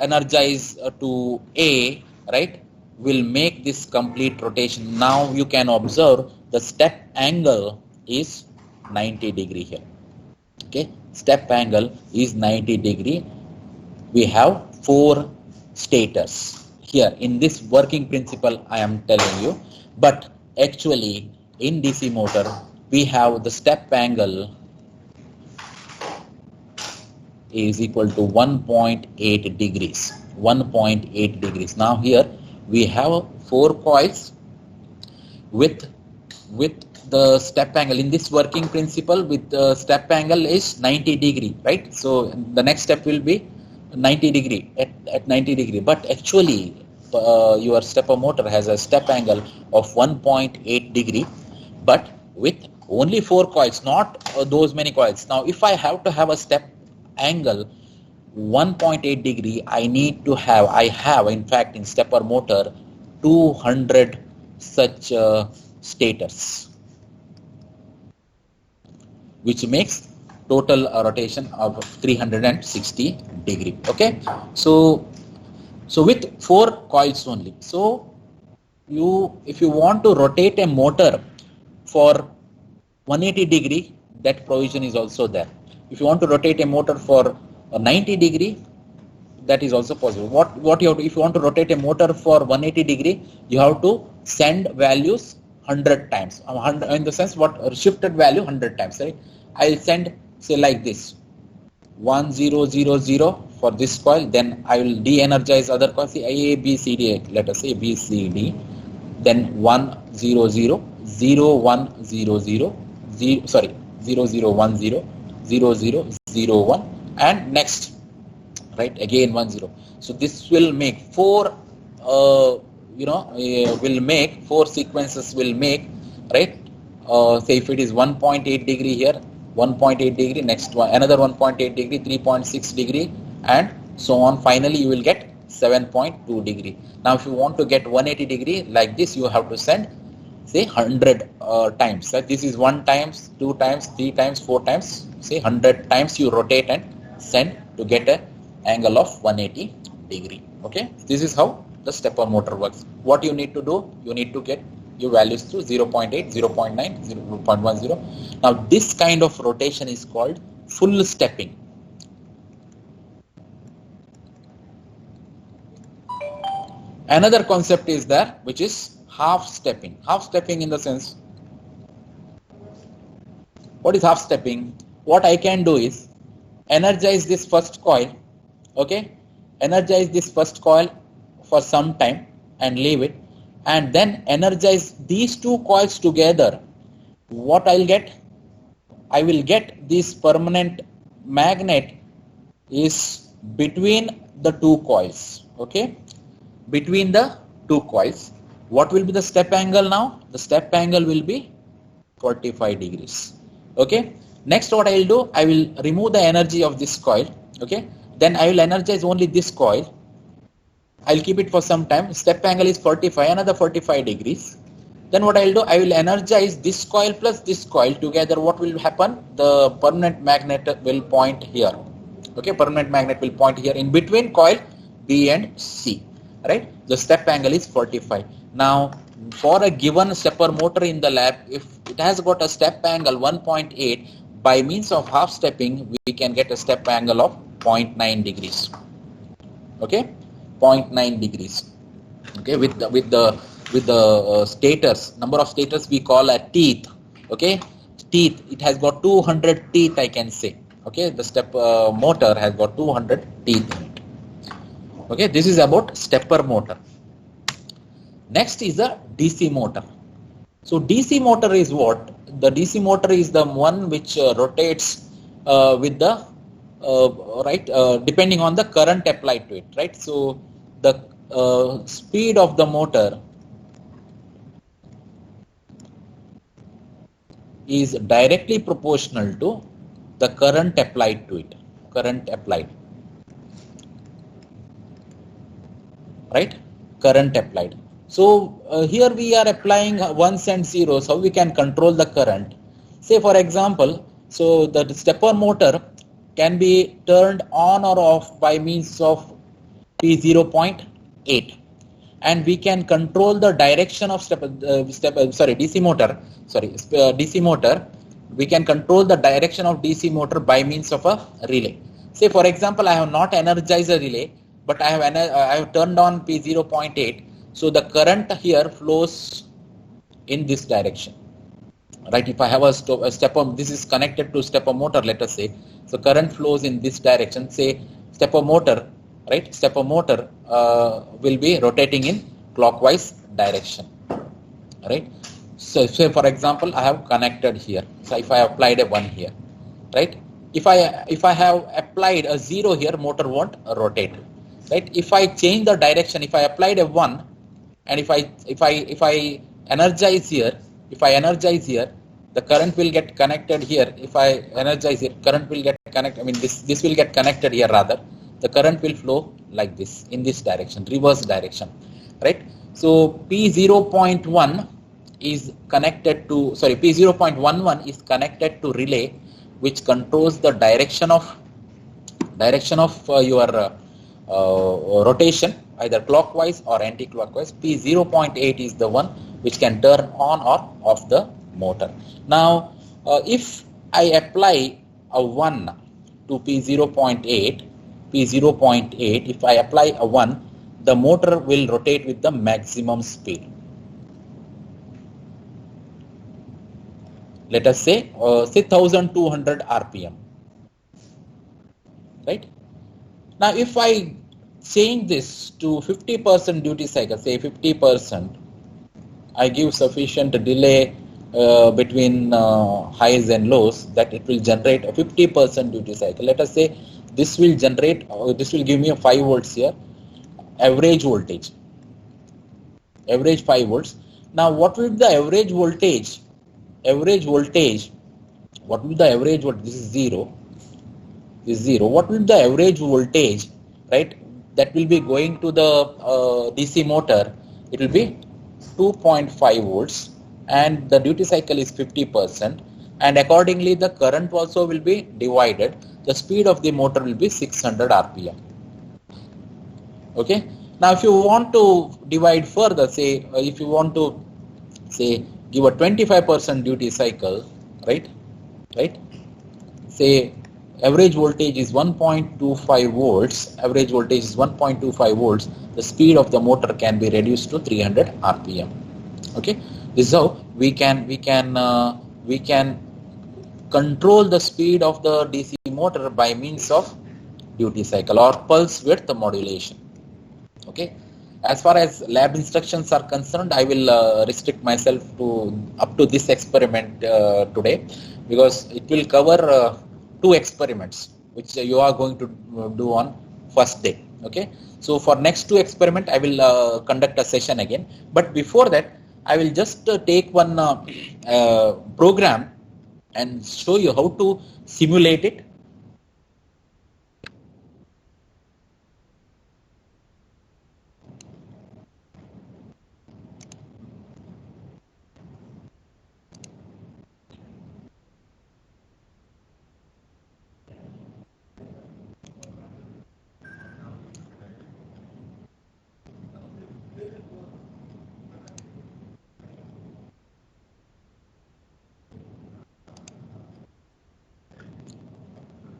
energize to A, right, will make this complete rotation. Now you can observe the step angle is 90 degree here. Okay, step angle is 90 degree. We have 4 stators here. In this working principle I am telling you, but actually in DC motor we have the step angle is equal to 1.8 degrees. 1.8 degrees. Now here we have 4 coils with the step angle. In this working principle, with the step angle is 90 degree, right? So the next step will be 90 degree at 90 degree. But actually your stepper motor has a step angle of 1.8 degree, but with only 4 coils, not those many coils. Now if I have to have a step angle 1.8 degree, I have in fact in stepper motor 200 such stators, which makes total rotation of 360 degree. Okay, so with 4 coils only. So if you want to rotate a motor for 180 degree, that provision is also there. If you want to rotate a motor for 90 degree, that is also possible. What you have to, if you want to rotate a motor for 180 degree, you have to send values 100 times. 100, in the sense, what shifted value 100 times, right? I'll send, say, like this, 1000 for this coil, then I will de-energize other coils, say A, B, C, D, let us say B, C, D, then 100, 0100, 0010, 0001, and next, right, again 10. So this will make 4 will make 4 sequences, will make, right, say if it is 1.8 degree here, 1.8 degree, next one another 1.8 degree, 3.6 degree, and so on. Finally you will get 7.2 degree. Now if you want to get 180 degree like this, you have to send, say, 100 times. So this is 1 times, 2 times, 3 times, 4 times, say 100 times you rotate and send to get an angle of 180 degree. Okay, this is how the stepper motor works. What you need to do, you need to get your values through 0.8, 0.9, 0.10. Now this kind of rotation is called full stepping. Another concept is there, which is half stepping. Half stepping in the sense, what is half stepping? What I can do is energize this first coil, okay, energize this first coil for some time and leave it, and then energize these 2 coils together. What I'll get? I will get this permanent magnet is between the 2 coils, okay, between the 2 coils. What will be the step angle now? The step angle will be 45 degrees. Okay. Next, what I will do, I will remove the energy of this coil. Okay. Then I will energize only this coil. I will keep it for some time. Step angle is 45, another 45 degrees. Then what I will do, I will energize this coil plus this coil together. What will happen? The permanent magnet will point here. Okay. Permanent magnet will point here in between coil B and C. Right. The step angle is 45. Now, for a given stepper motor in the lab, if it has got a step angle 1.8, by means of half stepping, we can get a step angle of 0.9 degrees. Okay, 0.9 degrees. Okay, with the stators, number of stators we call a teeth. Okay, teeth. It has got 200 teeth, I can say. Okay, the stepper motor has got 200 teeth in it. Okay, this is about stepper motor. Next is the DC motor. So DC motor is what? The DC motor is the one which rotates with the depending on the current applied to it, right? So the speed of the motor is directly proportional to the current applied to it, right? Current applied. So here we are applying ones and zeros. How we can control the current? Say for example, so the stepper motor can be turned on or off by means of P0.8, and we can control the direction of DC motor. DC motor. We can control the direction of DC motor by means of a relay. Say for example, I have not energized a relay, but I have turned on P0.8, so the current here flows in this direction, right? If I have a stepper, this is connected to stepper motor, let us say, so current flows in this direction. Say stepper motor, right? Stepper motor will be rotating in clockwise direction, right? So say for example, I have connected here. So if I applied a 1 here, right? If I have applied a 0 here, motor won't rotate, right? If I change the direction, if I applied a 1, and if I energize here, the current will get connected here. If I energize it, current will get connected. I mean, this will get connected here rather. The current will flow like this, in this direction, reverse direction, right? So P0.1 is connected to, P0.11 is connected to relay, which controls the direction of your rotation, either clockwise or anti-clockwise. P0.8 is the one which can turn on or off the motor. Now, if I apply a 1 to P0.8, if I apply a 1, the motor will rotate with the maximum speed. Let us say 1200 RPM, right? Now, if I change this to 50% duty cycle, say 50%, I give sufficient delay between highs and lows, that it will generate a 50% duty cycle. Let us say this will generate, this will give me a 5 volts here, average voltage, average 5 volts. Now, what will be the average voltage? What will be the average voltage? This is 0. Is 0. What will be the average voltage, right? That will be going to the DC motor. It will be 2.5 volts, and the duty cycle is 50%, and accordingly the current also will be divided. The speed of the motor will be 600 RPM. Okay. Now, if you want to divide further, say if you want to say give a 25% duty cycle, right? Say average voltage is 1.25 volts. Average voltage is 1.25 volts. The speed of the motor can be reduced to 300 RPM. Okay, this is how we can control the speed of the DC motor by means of duty cycle or pulse width modulation. Okay. As far as lab instructions are concerned, I will restrict myself to up to this experiment today, because it will cover 2 experiments which you are going to do on first day. Okay. So for next 2 experiment, I will conduct a session again. But before that, I will just take one program and show you how to simulate it.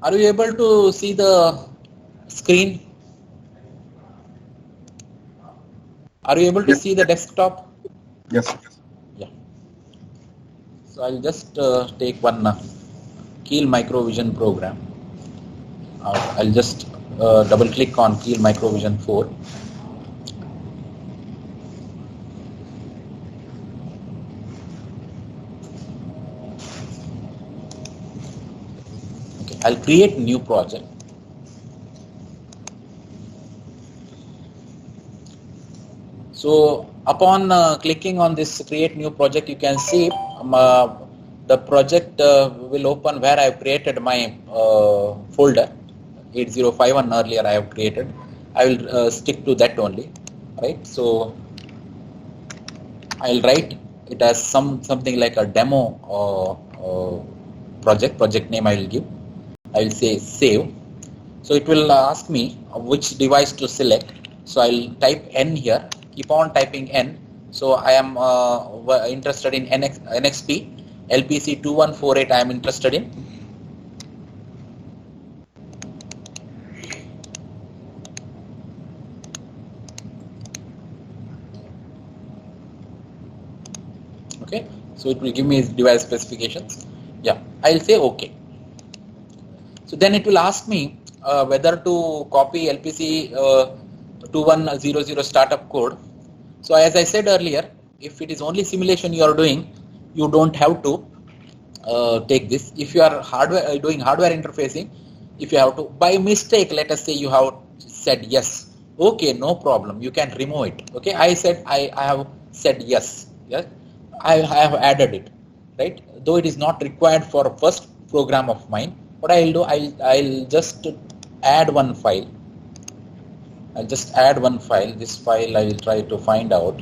Are you able to see the screen? Are you able to see the desktop? Yes. Yeah. So I'll just take one Keel Microvision program. I'll just double click on Keel Microvision 4. Okay. I'll create new project. So upon clicking on this create new project, you can see the project will open where I have created my folder 8051 earlier I have created. I will stick to that only, right? So I'll write it as something like a demo project name I will give. I will say save. So it will ask me which device to select. So I'll type N here. Keep on typing N. So I am interested in NXP LPC 2148. I am interested in. Okay. So it will give me device specifications. Yeah. I'll say OK. So then it will ask me whether to copy LPC 2100 startup code. So as I said earlier, if it is only simulation you are doing, you don't have to take this. If you are doing hardware interfacing, if you have to, by mistake, let us say you have said yes. Okay, no problem. You can remove it. Okay, I have said yes. Yes, I have added it. Right? Though it is not required for first program of mine. What I'll do, I'll just add one file. I'll just add one file. This file I will try to find out.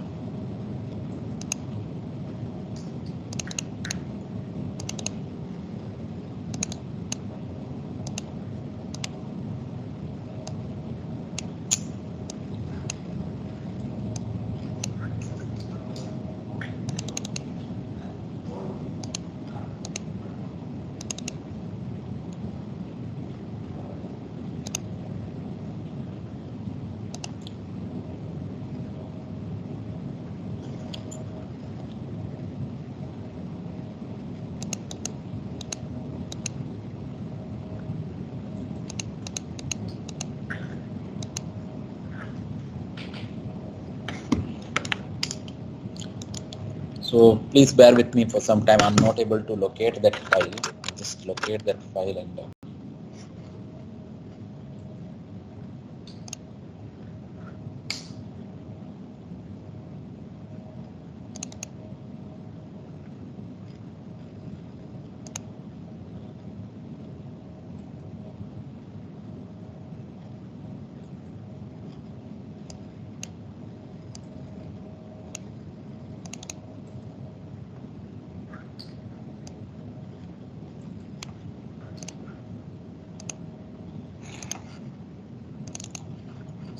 So please bear with me for some time. I'm not able to locate that file. Just locate that file and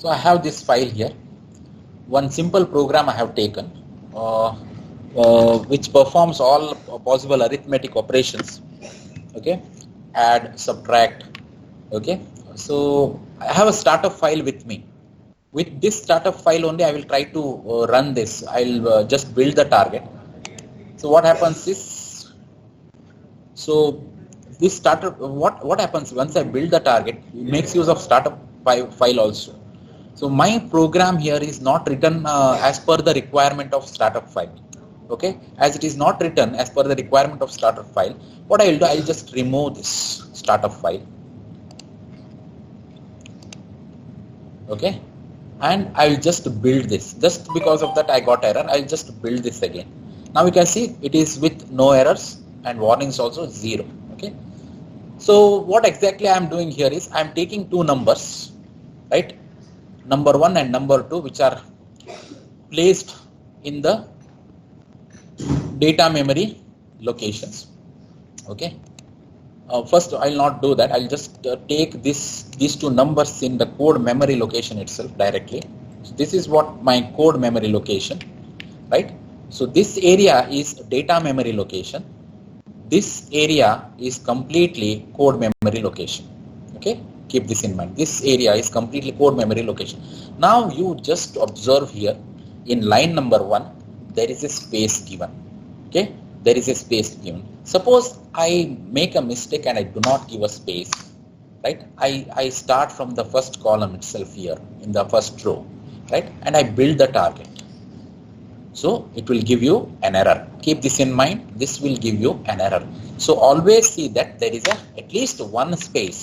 so I have this file here. One simple program I have taken, which performs all possible arithmetic operations. Okay, add, subtract. Okay, so I have a startup file with me. With this startup file only, I will try to run this. I'll just build the target. So what happens is, so this startup, what happens once I build the target, it makes use of startup file also. So my program here is not written as per the requirement of startup file. Okay, as it is not written as per the requirement of startup file, what I will do, I will just remove this startup file. Okay, and I will just build this. Just because of that I got error, I will just build this again. Now you can see it is with no errors and warnings also 0. Okay, so what exactly I am doing here is I am taking two numbers, right? Number 1 and number 2, which are placed in the data memory locations. Okay. First, I will not do that. I will just take these two numbers in the code memory location itself directly. So this is what my code memory location, right? So this area is data memory location. This area is completely code memory location. Okay. Keep this in mind. This area is completely code memory location. Now you just observe here in line number 1, there is a space given. Okay, there is a space given. Suppose I make a mistake and I do not give a space, right? I start from the first column itself here in the first row, right? And I build the target. So it will give you an error. Keep this in mind. This will give you an error. So always see that there is at least one space,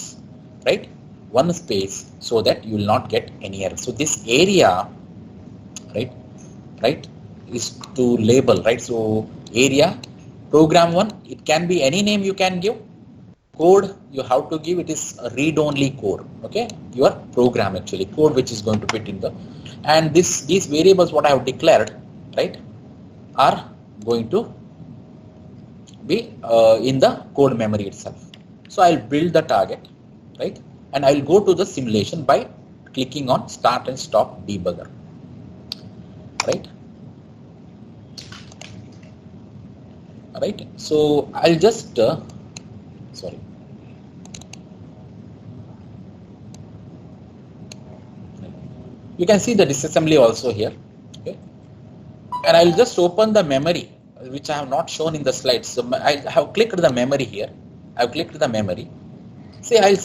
right? One space, so that you will not get any error. So this area, right, is to label, right? So area, program 1, it can be any name you can give. Code you have to give, it is a read-only code, okay? Your program actually, code which is going to fit in the, and these variables what I have declared, right, are going to be in the code memory itself. So I'll build the target, right, and I'll go to the simulation by clicking on start and stop debugger, right? Right. So I'll just sorry. You can see the disassembly also here, okay? And I'll just open the memory, which I have not shown in the slides. So I have clicked the memory here. I've clicked the memory. Say I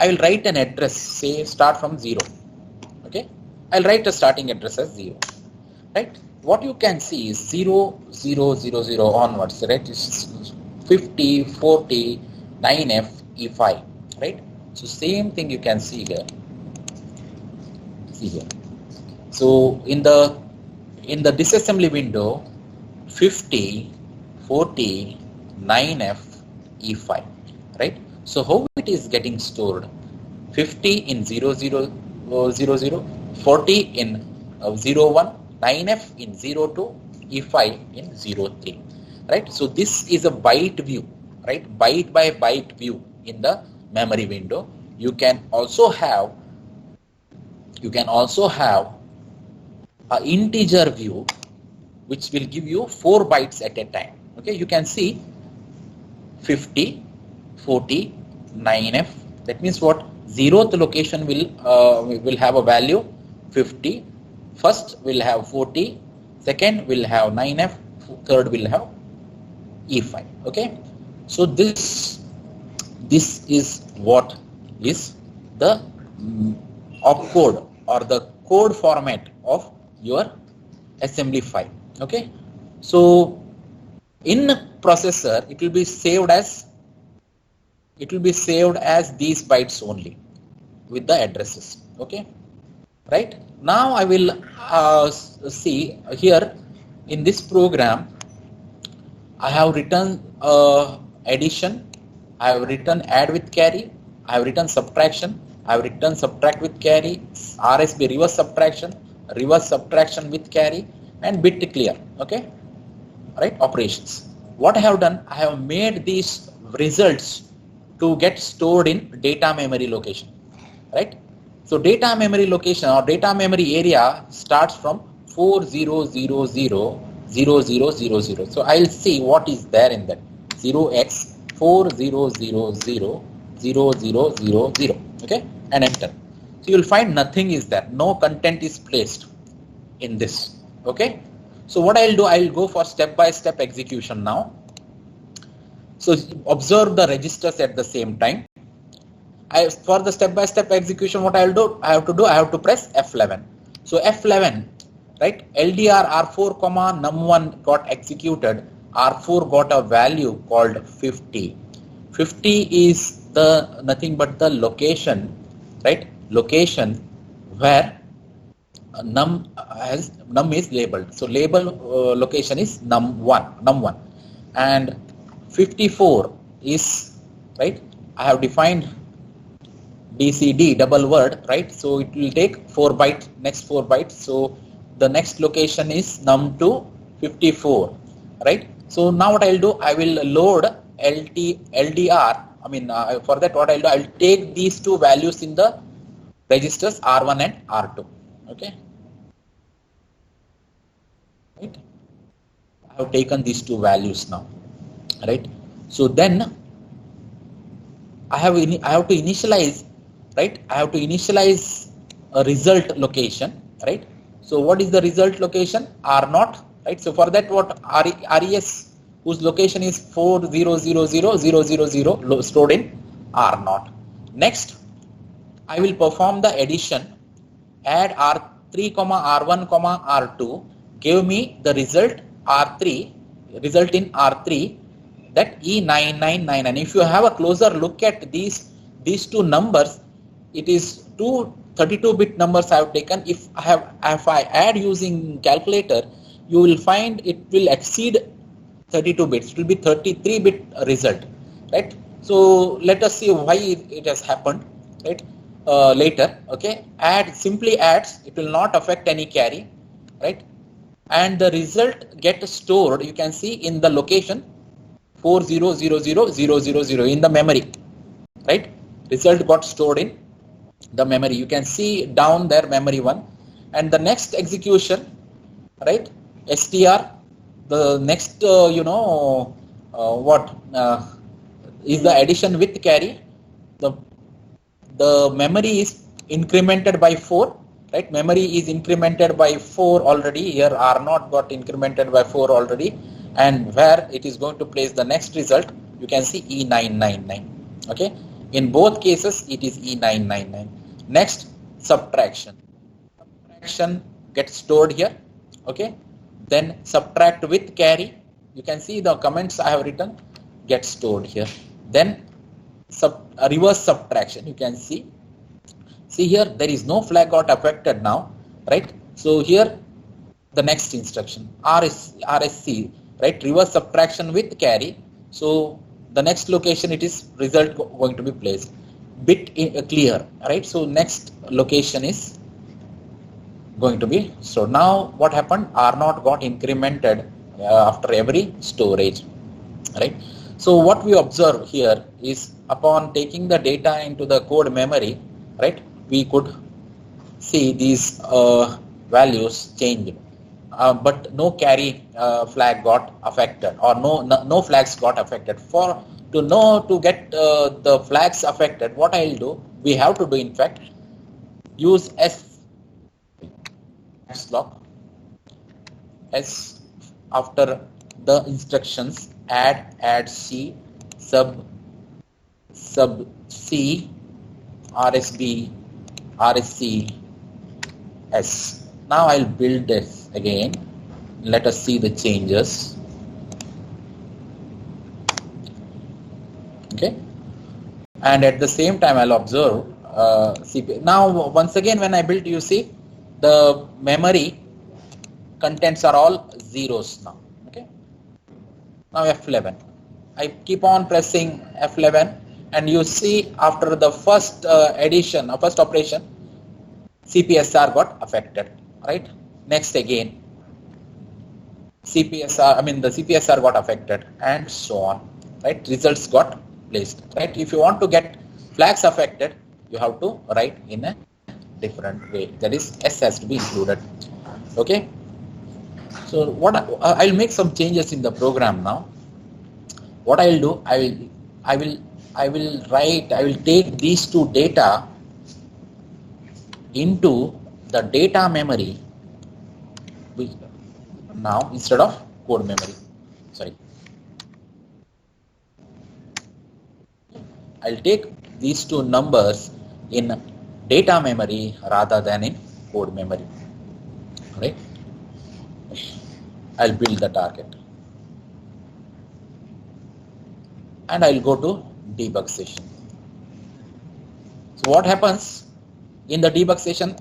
will write an address, say start from 0. Okay, I'll write a starting address as 0. Right? What you can see is 0, 0, 0, 0 onwards, right? It's 50, 40, 9F, E5, right? So same thing you can see here. See here. So in the disassembly window, 50, 40, 9F, E5, right? So how it is getting stored? 50 in 0, 0, 0, 0, 40 in 0, 1, 9F in 0, 2, E5 in 0, 3, right? So this is a byte view, right? Byte by byte view in the memory window. You can also have an integer view which will give you 4 bytes at a time. Okay, you can see 50, 40, 9F. That means what? 0th location will have a value 50. First will have 40. Second will have 9F. Third will have E5. Okay, so this is what is the opcode or the code format of your assembly file. Okay, so in processor it will be saved as these bytes only with the addresses. Okay, right? Now I will see here in this program I have written addition, I have written add with carry, I have written subtraction, I have written subtract with carry, RSB reverse subtraction with carry, and bit clear. Okay, right, operations. What I have done, I have made these results to get stored in data memory location, right? So data memory location or data memory area starts from 40000000. So I'll see what is there in that 0x40000000. Okay, and enter. So you'll find nothing is there, no content is placed in this. Okay, so what I'll do, I'll go for step-by-step execution now. So observe the registers at the same time. For the step-by-step execution, what I have to press F11. So F11, right? LDR R4, num1 got executed. R4 got a value called 50. 50 is the nothing but the location, right? Location where num is labeled. So label location is num1, and 54 is, right? I have defined BCD double word, right? So it will take 4 bytes, next 4 bytes. So the next location is num2 54, right? So now what I'll do, I will load LDR. I mean, for that what I'll do, I'll take these two values in the registers R1 and R2. Okay, right? I have taken these two values now, right? So then I have to initialize, right? I have to initialize a result location, right? So what is the result location? R0, right? So for that, what RES, whose location is 40000000 stored in R0. Next, I will perform the addition. Add R3, R1, R2. Give me the result R3, result in R3. that E9999. If you have a closer look at these two numbers, it is two 32-bit numbers I have taken. If I add using calculator, you will find it will exceed 32 bits. It will be 33-bit result, right? So let us see why it has happened, right? Later, okay. Simply adds. It will not affect any carry, right? And the result gets stored. You can see in the location 4000000 in the memory, right? Result got stored in the memory. You can see down there memory 1, and the next execution, right? str, the next is the addition with carry. The memory is incremented by 4, right? Memory is incremented by 4 already. Here R0 got incremented by 4 already, and where it is going to place the next result, you can see E999. Okay, in both cases it is E999. Next, subtraction gets stored here. Okay, then subtract with carry. You can see the comments I have written get stored here. Then reverse subtraction. You can see here there is no flag got affected now, right? So here the next instruction RSC, right? Reverse subtraction with carry. So the next location it is result going to be placed. Bit clear, right? So next location is going to be. So now what happened? R0 got incremented after every storage, right? So what we observe here is upon taking the data into the code memory, right? We could see these values changed, but no carry flag got affected, or no flags got affected. To get the flags affected, what I'll do, we have to do, in fact, use lock S after the instructions add C sub C RSB RSC S. Now I'll build this again. Let us see the changes. Okay, and at the same time I'll observe CP. Now once again when I build, you see the memory contents are all zeros now. Okay, now F11. I keep on pressing F11, and you see after the first addition or first operation, CPSR got affected, right? Next again, the CPSR got affected, and so on, right? Results got placed, right? If you want to get flags affected, you have to write in a different way. That is, S has to be included. Okay. So what I'll make some changes in the program now. What I'll do, I will take these two data into the data memory now instead of code memory. Sorry. I'll take these two numbers in data memory rather than in code memory. Right? I'll build the target. And I'll go to debug session. So what happens in the debug session?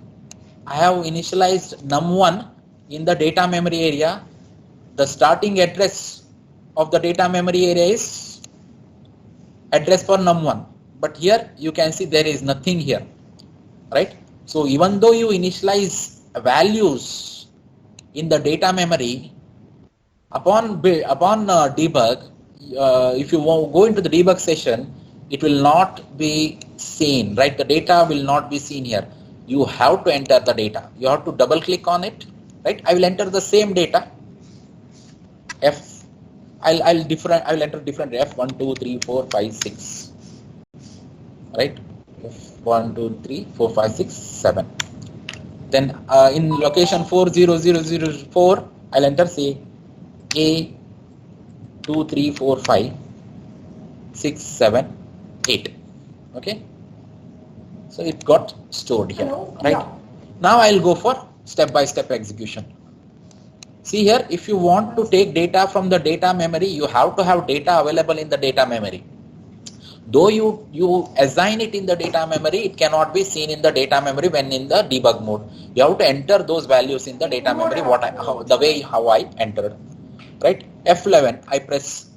I have initialized num1 in the data memory area. The starting address of the data memory area is address for num1, but here you can see there is nothing here, right? So even though you initialize values in the data memory, upon debug, if you go into the debug session, it will not be seen, right? The data will not be seen here. You have to enter the data. You have to double click on it, right? I will enter the same data. I'll enter different F1, 2, 3, 4, 5, 6, right? F1, 2, 3, 4, 5, 6, 7. Then in location 40004, I'll enter say A 2, 3, 4, 5, 6, 7, 8. Okay. So it got stored here, right? Now I'll go for step-by-step execution. See here, if you want to take data from the data memory, you have to have data available in the data memory. Though you assign it in the data memory, it cannot be seen in the data memory when in the debug mode. You have to enter those values in the data memory, how I entered. Right? F11, I press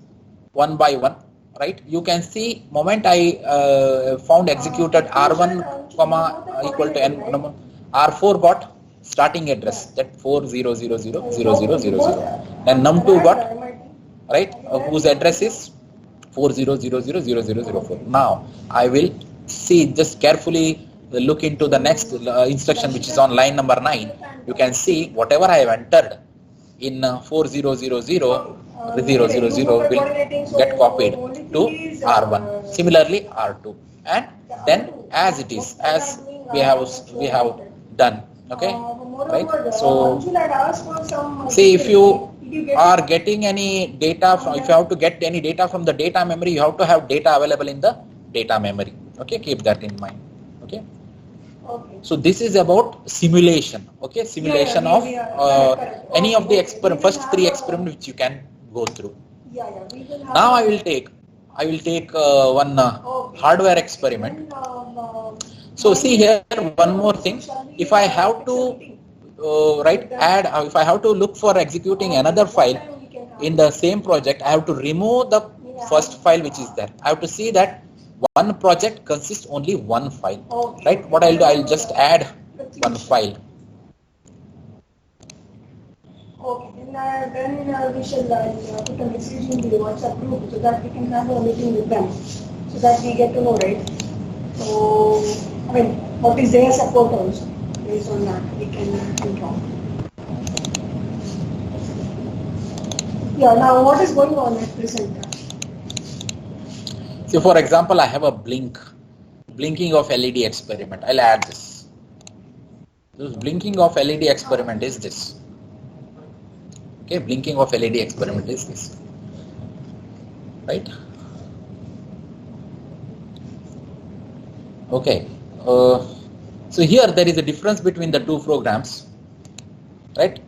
one by one. Right? You can see moment I found executed R1 comma equal to n R4 got starting address that 40000000, and num2 got right whose address is 40000004. Now I will see, just carefully look into the next instruction, which is on line number 9. You can see whatever I have entered in 40000000 will get copied to R1. Similarly R2, and then as it is, as we have done. Okay, right? So see, if you are getting any data from, if you have to get any data from the data memory, you have to have data available in the data memory. Okay, keep that in mind. Okay. So this is about simulation. Okay, simulation of any of the first 3 experiments which you can go through. Now I will take one hardware experiment. So see here, one more thing. If I have to if I have to look for executing another file in the same project, I have to remove the first file which is there. I have to see that one project consists only one file. Right? What I'll do, I'll just add one file. Okay, and then we shall put a message in the WhatsApp group so that we can have a meeting with them, so that we get to know, right? So, I mean, what is their support also? Based on that, we can talk. Yeah, now what is going on at present? So for example, I have a blinking of LED experiment. I'll add this. This blinking of LED experiment is this. Okay, blinking of LED experiment is this. Right? Okay. So here there is a difference between the 2 programs. Right?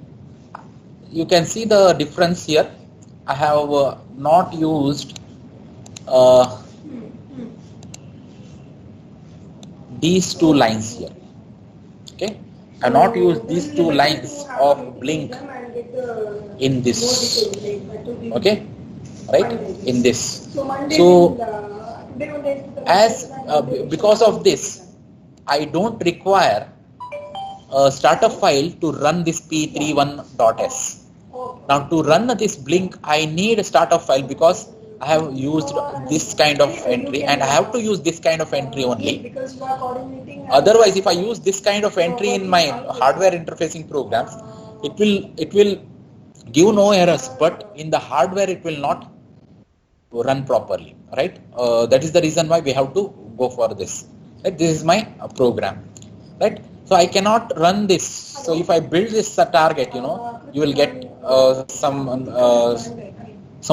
You can see the difference here. I have not used these 2 lines here. Okay, I have not used these 2 lines of blink in this. Okay, right, in this. So as because of this, I don't require a startup file to run this p31.s. Now to run this blink, I need a startup file because I have used this kind of entry, and I have to use this kind of entry only. Otherwise, if I use this kind of entry in my hardware interfacing programs, it will give no errors, but in the hardware it will not run properly. Right? That is the reason why we have to go for this. Right? This is my program. Right? So I cannot run this. So if I build this target, you will get some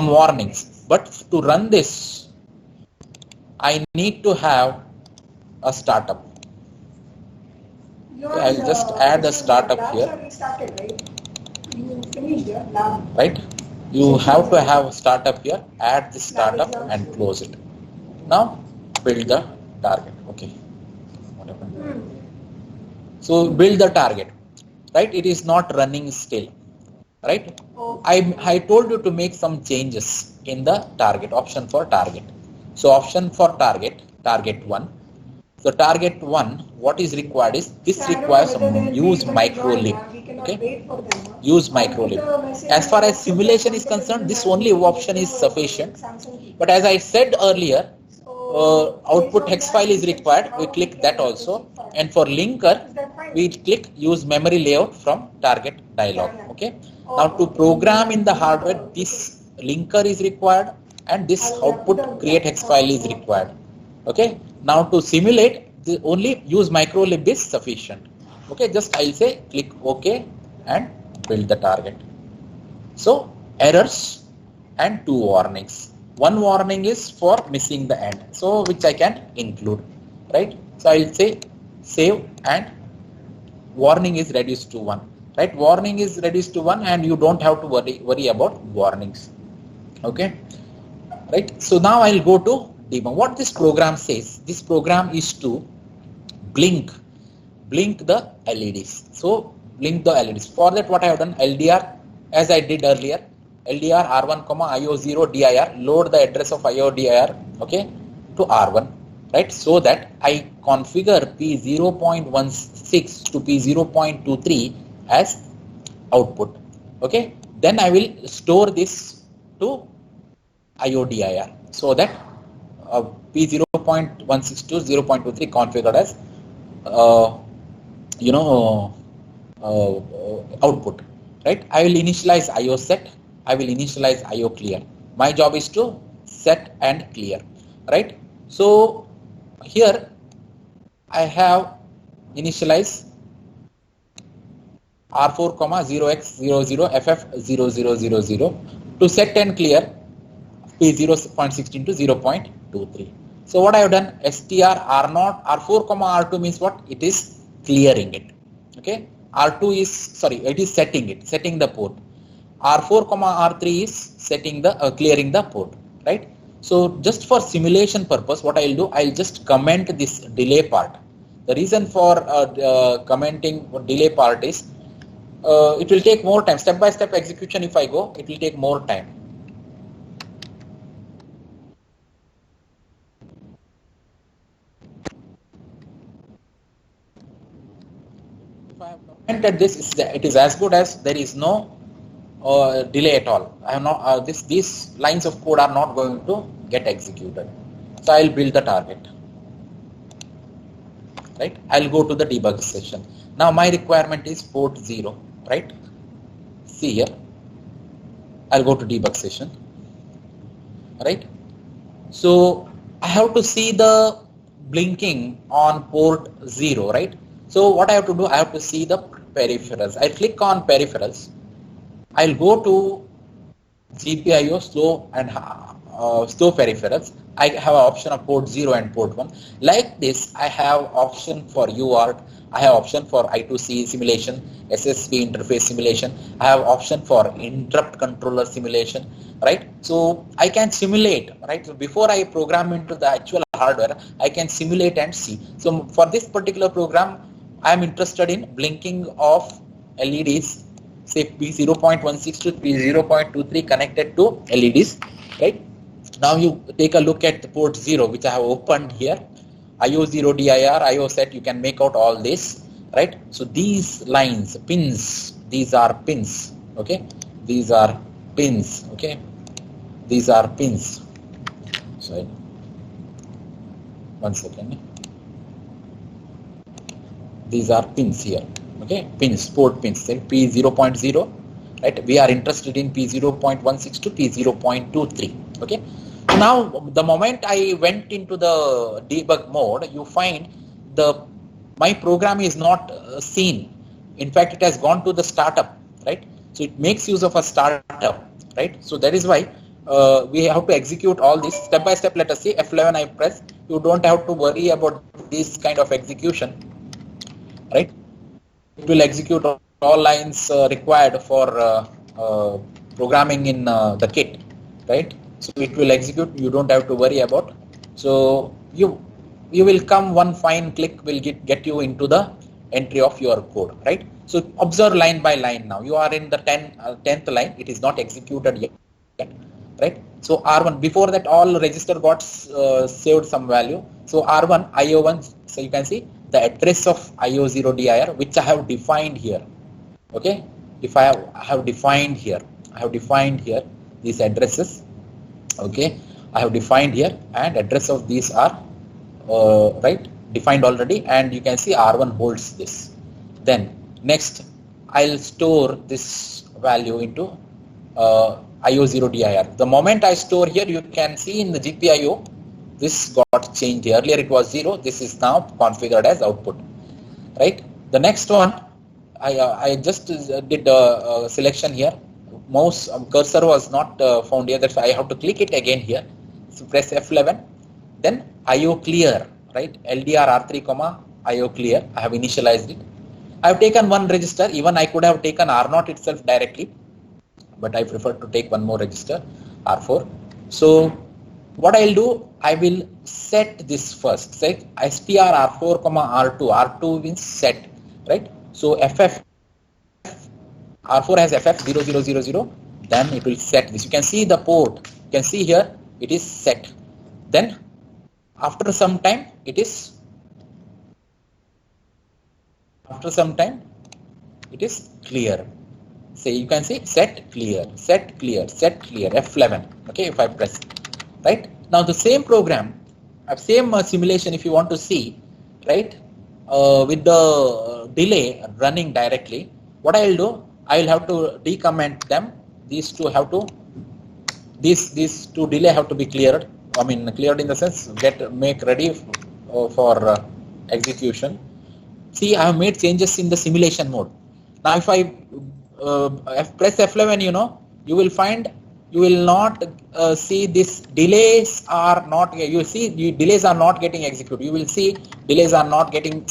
warnings. But to run this, I need to have a startup. Okay, I'll just add a startup here. Right? You have to have a startup here. Add the startup and close it. Now build the target. Okay. What happened? So build the target. Right? It is not running still. Right? I told you to make some changes in the target, option for target. So option for target 1. So target 1, what is required is, this requires use microlib. Okay? Use microlib. As far as simulation is concerned, this only option is sufficient. But as I said earlier, output hex file is required. We click that also. And for linker, we click use memory layout from target dialog. Okay? Now to program in the hardware, this linker is required and this output create hex file is required. Okay? Now to simulate, only use microlib is sufficient. Okay? Just I'll say click OK and build the target. So errors and 2 warnings. One warning is for missing the end, so which I can include. Right? So I'll say save and warning is reduced to 1. right? Warning is reduced to 1 and you don't have to worry about warnings. Okay, right? So now I'll go to debug. What this program says, this program is to blink the LEDs. So blink the LEDs. For that, what I have done, LDR, as I did earlier, LDR R1, IO0 DIR, load the address of IO DIR, okay, to R1, right? So that I configure P0.16 to P0.23 as output, okay? Then I will store this to IO DIR, so that P0.16 to 0.23 configured as output, right? I will initialize IO set, I will initialize IO clear. My job is to set and clear, right? So here I have initialize R4, 0x00 FF0000 to set and clear P0.16 to 0.23. So what I have done, str R0, R4, R2 means what? It is clearing it. Okay, R2 is, sorry, it is setting the port. R4, R3 is setting the clearing the port, right? So just for simulation purpose, what I'll do, I'll just comment this delay part. The reason for commenting delay part is it will take more time. Step by step execution, if I go, it will take more time. If I have commented this, it is as good as there is no delay at all. I have not these lines of code are not going to get executed. So I'll build the target. Right? I'll go to the debug session. Now my requirement is port 0, right? See here. I'll go to debug session. Right? So I have to see the blinking on port 0, right? So what I have to do, I have to see the peripherals. I click on peripherals. I'll go to GPIO slow and slow peripherals. I have an option of port 0 and port 1. Like this, I have option for UART. I have option for I2C simulation, SSV interface simulation. I have option for interrupt controller simulation, right? So I can simulate, right? So before I program into the actual hardware, I can simulate and see. So for this particular program, I am interested in blinking of LEDs, say P0.16 to P0.23 connected to LEDs, right? Now you take a look at the port 0, which I have opened here. IO0 DIR, IO set, you can make out all this, right? So these lines, pins, these are pins, okay? These are pins, okay? These are pins. Sorry. 1 second. These are pins here, okay? Pins, port pins, say P0.0, right? We are interested in P0.16 to P0.23, okay? Now, the moment I went into the debug mode, you find my program is not seen. In fact, it has gone to the startup, right? So it makes use of a startup, right? So that is why we have to execute all this step by step. Let us see, F11 I press. You don't have to worry about this kind of execution, right? It will execute all lines required for programming in the kit, right? So it will execute, you don't have to worry about. So you will come, one fine click will get you into the entry of your code, right? So observe line by line now. You are in the 10th line, it is not executed yet, right? So R1, before that all register got saved some value. So R1, IO1, so you can see the address of IO0 DIR, which I have defined here, okay? If I have defined here these addresses, okay, I have defined here, and address of these are right, defined already, and you can see R1 holds this. Then next I'll store this value into IO0 DIR. The moment I store here, you can see in the GPIO this got changed. Earlier it was 0, this is now configured as output, right? The next one, I just did a selection here. Mouse cursor was not found here, that's why I have to click it again here. So press F11, then IO clear, right? LDR R3, IO clear, I have initialized it. I've taken one register. Even I could have taken R0 itself directly, but I prefer to take one more register, R4. So what I'll do, I will set this first. Say str R4, R2. R2 means set, right? So FF R4 has FF0000. Then it will set this. You can see the port. You can see here it is set. Then after some time it is clear. Say you can see set clear, set clear, set clear, F11. Okay, if I press, right? Now the same program, same simulation if you want to see, right? With the delay running directly, what I will do, I will have to decomment them. These two have to, these two delay have to be cleared. I mean cleared in the sense make ready for execution. See, I have made changes in the simulation mode. Now if I press F11, you will find you will not see this delays are not, you see delays are not getting executed. You will see delays are not getting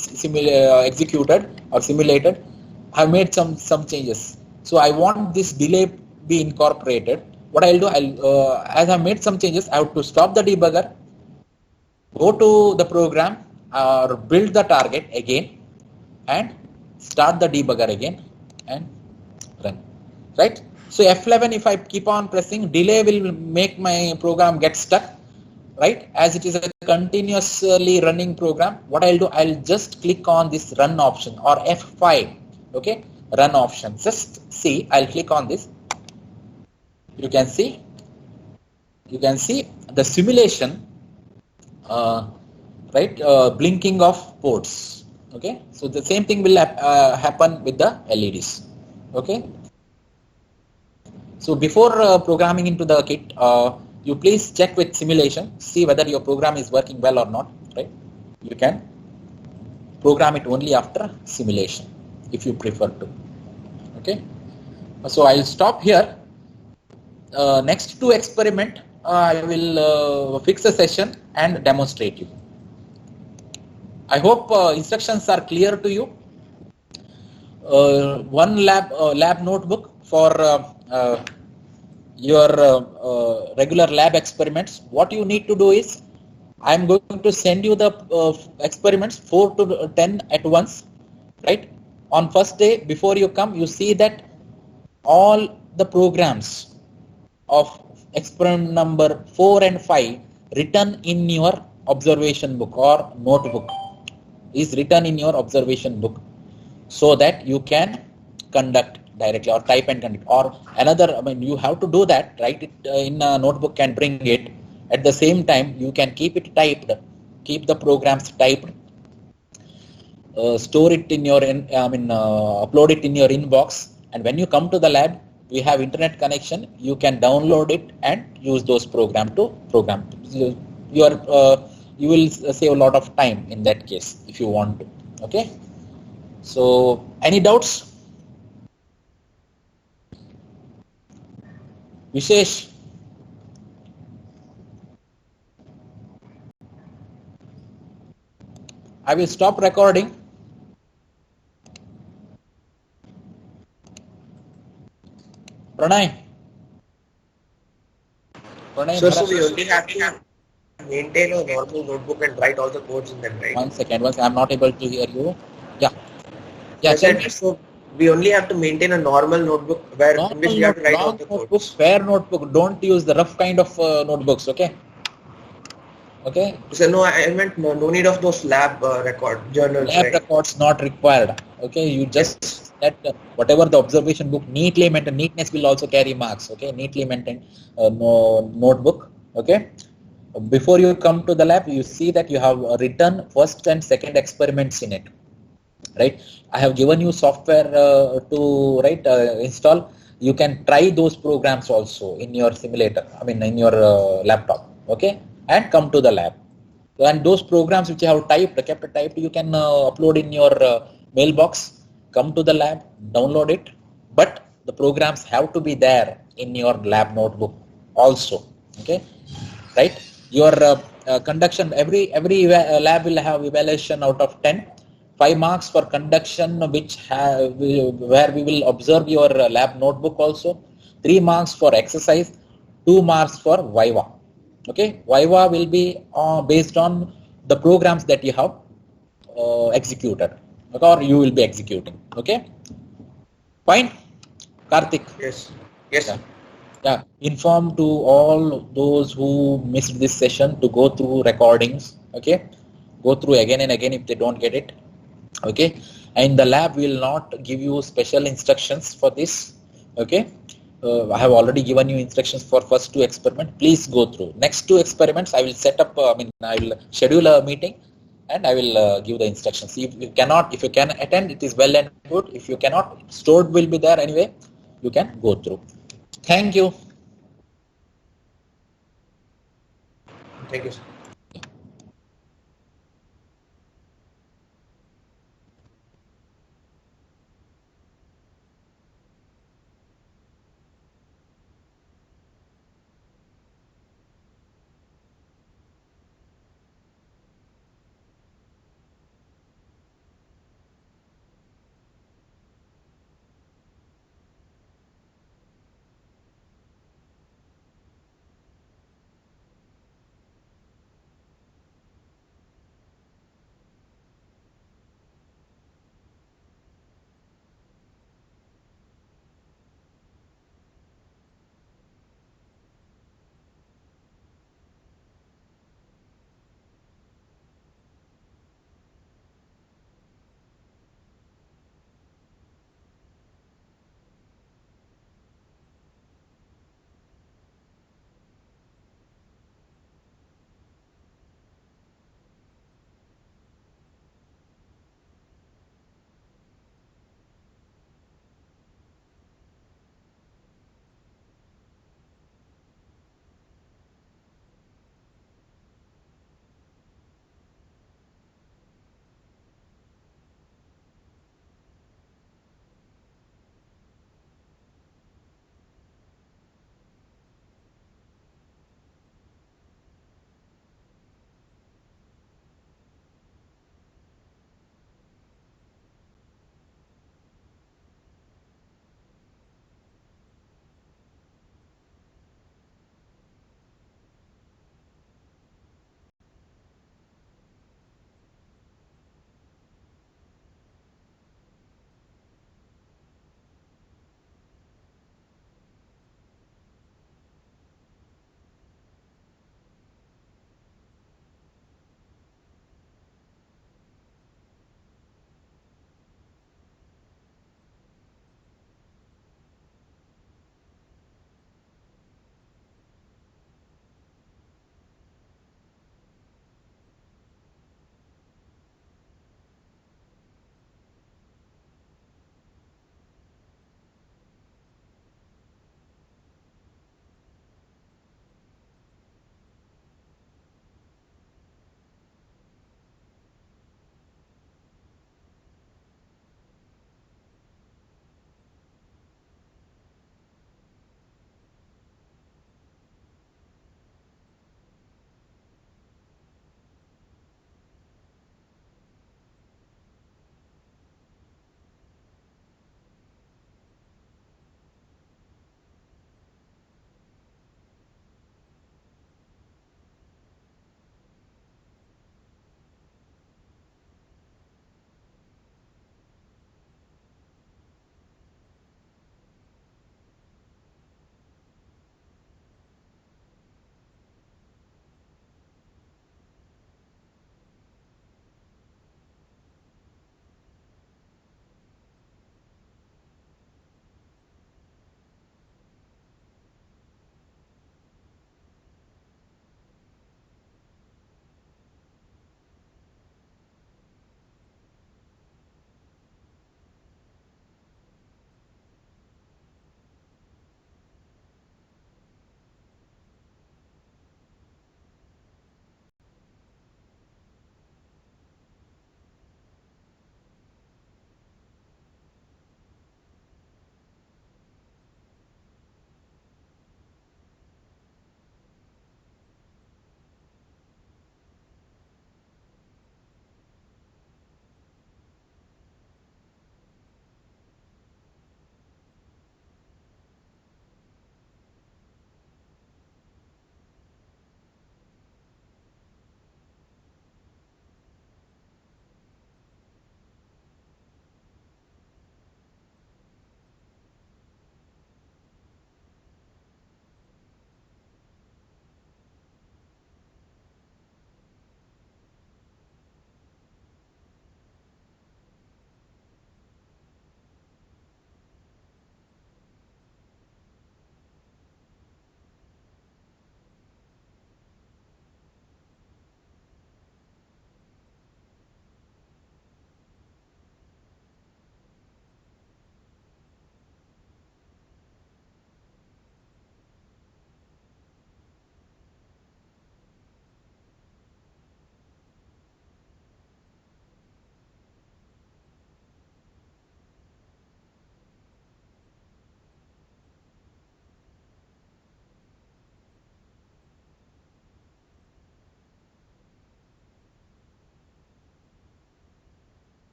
executed or simulated. I have made some changes. So I want this delay be incorporated. What I'll do, as I made some changes, I have to stop the debugger, go to the program or build the target again and start the debugger again and run, right? So F11, if I keep on pressing, delay will make my program get stuck, right? As it is a continuously running program, what I'll do, I'll just click on this run option or F5, okay? Run option, just see, I'll click on this. You can see the simulation, right? Blinking of ports, okay? So the same thing will happen with the LEDs, okay? So before programming into the kit, you please check with simulation, see whether your program is working well or not, right? You can program it only after simulation if you prefer to, okay? So I'll stop here. Next to experiment, I will fix a session and demonstrate you. I hope instructions are clear to you. One lab notebook for your regular lab experiments. What you need to do is, I am going to send you the experiments 4 to 10 at once, right? On first day, before you come, you see that all the programs of experiment number 4 and 5 written in your observation book or notebook is written in your observation book, so that you can conduct directly or type and conduct, or another, I mean you have to do that, write it in a notebook and bring it. At the same time you can keep it typed, keep the programs typed, store it in your upload it in your inbox, and when you come to the lab, we have internet connection, you can download it and use those programs to program. You will save a lot of time in that case if you want to, okay? So any doubts? Vishesh? I will stop recording. Pranay? So we only have to maintain a normal notebook and write all the codes in them, right? One second, I'm not able to hear you. Yeah. Yeah, so we only have to maintain a normal notebook in which we have to write all the codes. Fair notebook. Don't use the rough kind of notebooks, okay? Okay. So no, I meant no need of those lab journals. Lab records not required. Okay, you just that whatever the observation book neatly maintained. Neatness will also carry marks. Okay, neatly maintained notebook. Okay. Before you come to the lab, you see that you have written first and second experiments in it, right? I have given you software to install. You can try those programs also in your simulator, in your laptop, okay? And come to the lab. And those programs which you have kept typed, you can upload in your mailbox, come to the lab, download it, but the programs have to be there in your lab notebook also, okay? Right? Your conduction, every lab will have evaluation out of 10. 5 marks for conduction, where we will observe your lab notebook also. 3 marks for exercise, 2 marks for Viva. Okay, Viva will be based on the programs that you have executed, okay, or you will be executing. Okay, fine, Karthik. Yes. Yes. Yeah. Yeah, inform to all those who missed this session to go through recordings. Okay, go through again and again if they don't get it. Okay, and the lab will not give you special instructions for this. Okay, I have already given you instructions for first 2 experiments. Please go through. Next 2 experiments, I will set up. I will schedule a meeting, and I will give the instructions. If you can attend, it is well and good. If you cannot, stored will be there anyway. You can go through. Thank you. Thank you, sir.